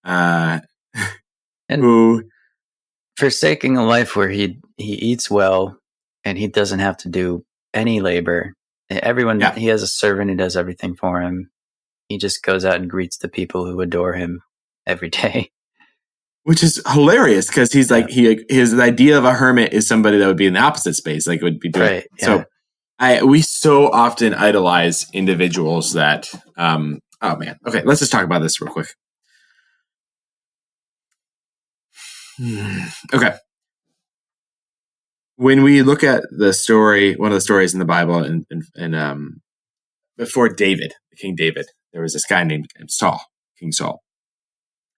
[SPEAKER 2] And
[SPEAKER 1] who
[SPEAKER 2] forsaking a life where he eats well and he doesn't have to do any labor. Everyone, he has a servant who does everything for him. He just goes out and greets the people who adore him every day.
[SPEAKER 1] Which is hilarious because he's like, his idea of a hermit is somebody that would be in the opposite space, like would be doing.
[SPEAKER 2] Right, yeah.
[SPEAKER 1] So we so often idolize individuals that, oh man. Okay, let's just talk about this real quick. Okay. When we look at the story, one of the stories in the Bible, and before David, King David, there was this guy named Saul, King Saul.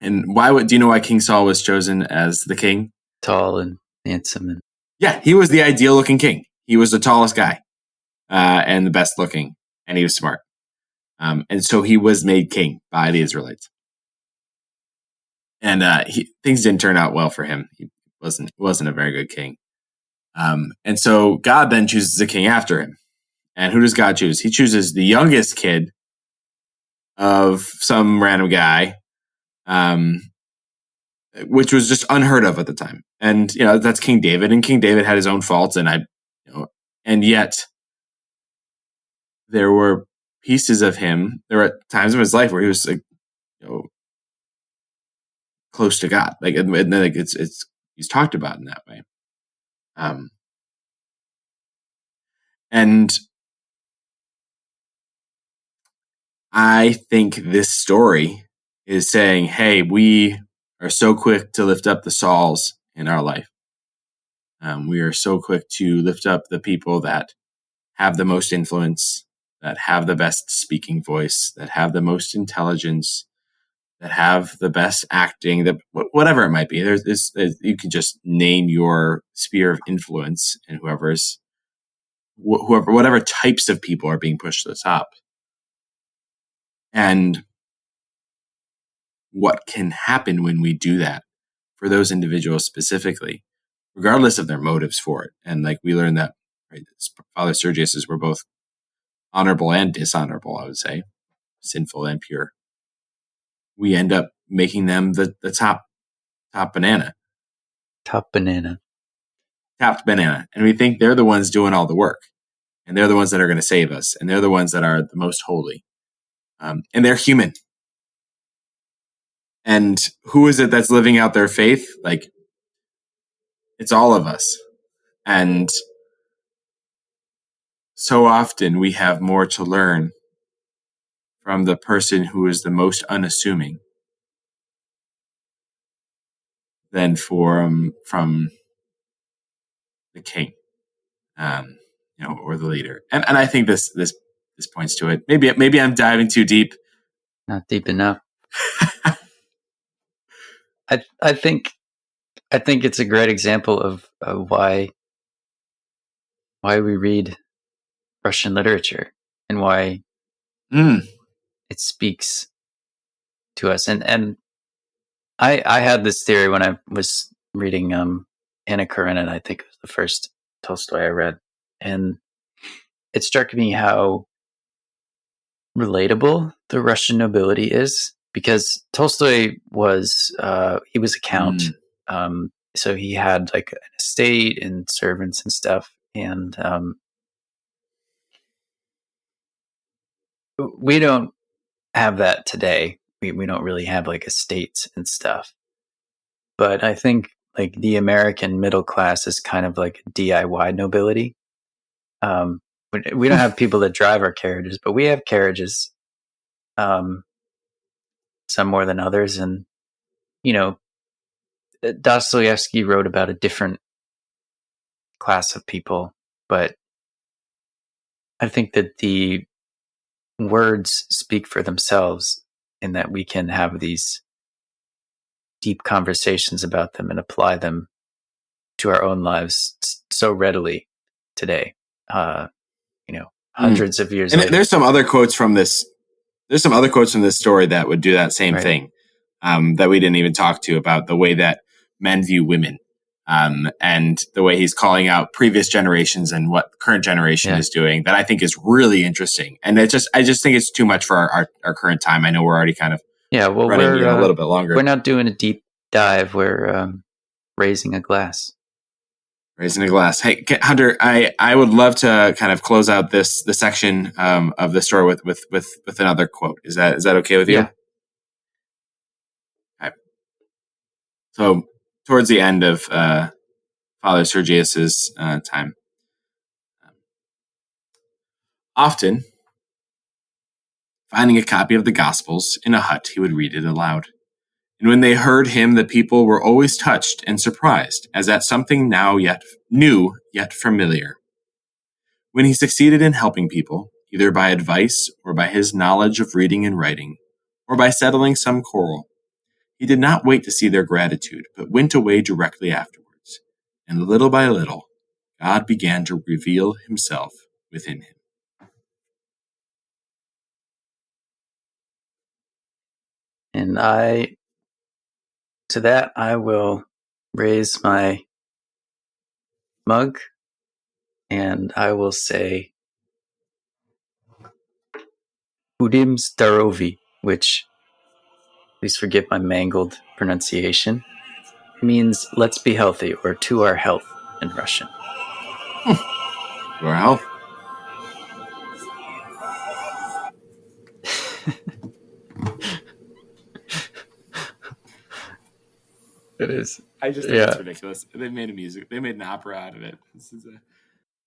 [SPEAKER 1] And do you know why King Saul was chosen as the king?
[SPEAKER 2] Tall and handsome.
[SPEAKER 1] Yeah, he was the ideal looking king. He was the tallest guy and the best looking, and he was smart. And so he was made king by the Israelites. And things didn't turn out well for him. He wasn't a very good king. And so God then chooses a king after him. And who does God choose? He chooses the youngest kid of some random guy, which was just unheard of at the time. And that's King David, and King David had his own faults, and yet there were pieces of him. There were times of his life where he was like, close to God, he's talked about in that way. And I think this story is saying, hey, we are so quick to lift up the Sauls in our life. We are so quick to lift up the people that have the most influence, that have the best speaking voice, that have the most intelligence, that have the best acting, that whatever it might be. You can just name your sphere of influence, and whatever types of people are being pushed to the top. And what can happen when we do that for those individuals specifically, regardless of their motives for it. And like we learned that, right, Father Sergius's were both honorable and dishonorable, I would say, sinful and pure. We end up making them the top banana.
[SPEAKER 2] Top banana.
[SPEAKER 1] Top banana. And we think they're the ones doing all the work. And they're the ones that are going to save us. And they're the ones that are the most holy. And they're human. And who is it that's living out their faith? Like, it's all of us. And so often we have more to learn from the person who is the most unassuming than from the king, or the leader. And I think this points to it. Maybe I'm diving too deep.
[SPEAKER 2] Not deep enough. I think it's a great example of why we read Russian literature and why it speaks to us. And I had this theory when I was reading Anna Karenina. I think it was the first Tolstoy I read, and it struck me how relatable the Russian nobility is, because Tolstoy was he was a count, so he had like an estate and servants and stuff, and we don't have that today. we don't really have like estates and stuff. But I think like the American middle class is kind of like DIY nobility. We don't have people that drive our carriages, but we have carriages. Some more than others, and Dostoevsky wrote about a different class of people, but I think that the words speak for themselves in that we can have these deep conversations about them and apply them to our own lives so readily today. Hundreds of years later.
[SPEAKER 1] There's some other quotes from this. There's some other quotes from this story that would do that same thing, that we didn't even talk to, about the way that men view women, and the way he's calling out previous generations and what current generation is doing, that I think is really interesting. And I just think it's too much for our current time. I know we're already kind of running a little bit longer.
[SPEAKER 2] We're not doing a deep dive. We're raising a glass.
[SPEAKER 1] Raising a glass. Hey, Hunter, I would love to kind of close out this section of the story with another quote. Is that okay with you?
[SPEAKER 2] Yeah.
[SPEAKER 1] Okay. So towards the end of Father Sergius's time, often finding a copy of the Gospels in a hut, he would read it aloud. And when they heard him, the people were always touched and surprised, as at something now yet new, yet familiar. When he succeeded in helping people, either by advice or by his knowledge of reading and writing, or by settling some quarrel, he did not wait to see their gratitude, but went away directly afterwards. And little by little, God began to reveal himself within him.
[SPEAKER 2] And to that, I will raise my mug and I will say Udim Starovi, which, please forgive my mangled pronunciation, means let's be healthy, or to our health in Russian.
[SPEAKER 1] To our health.
[SPEAKER 2] It is.
[SPEAKER 1] I just think it's ridiculous. They made a music. They made an opera out of it. This is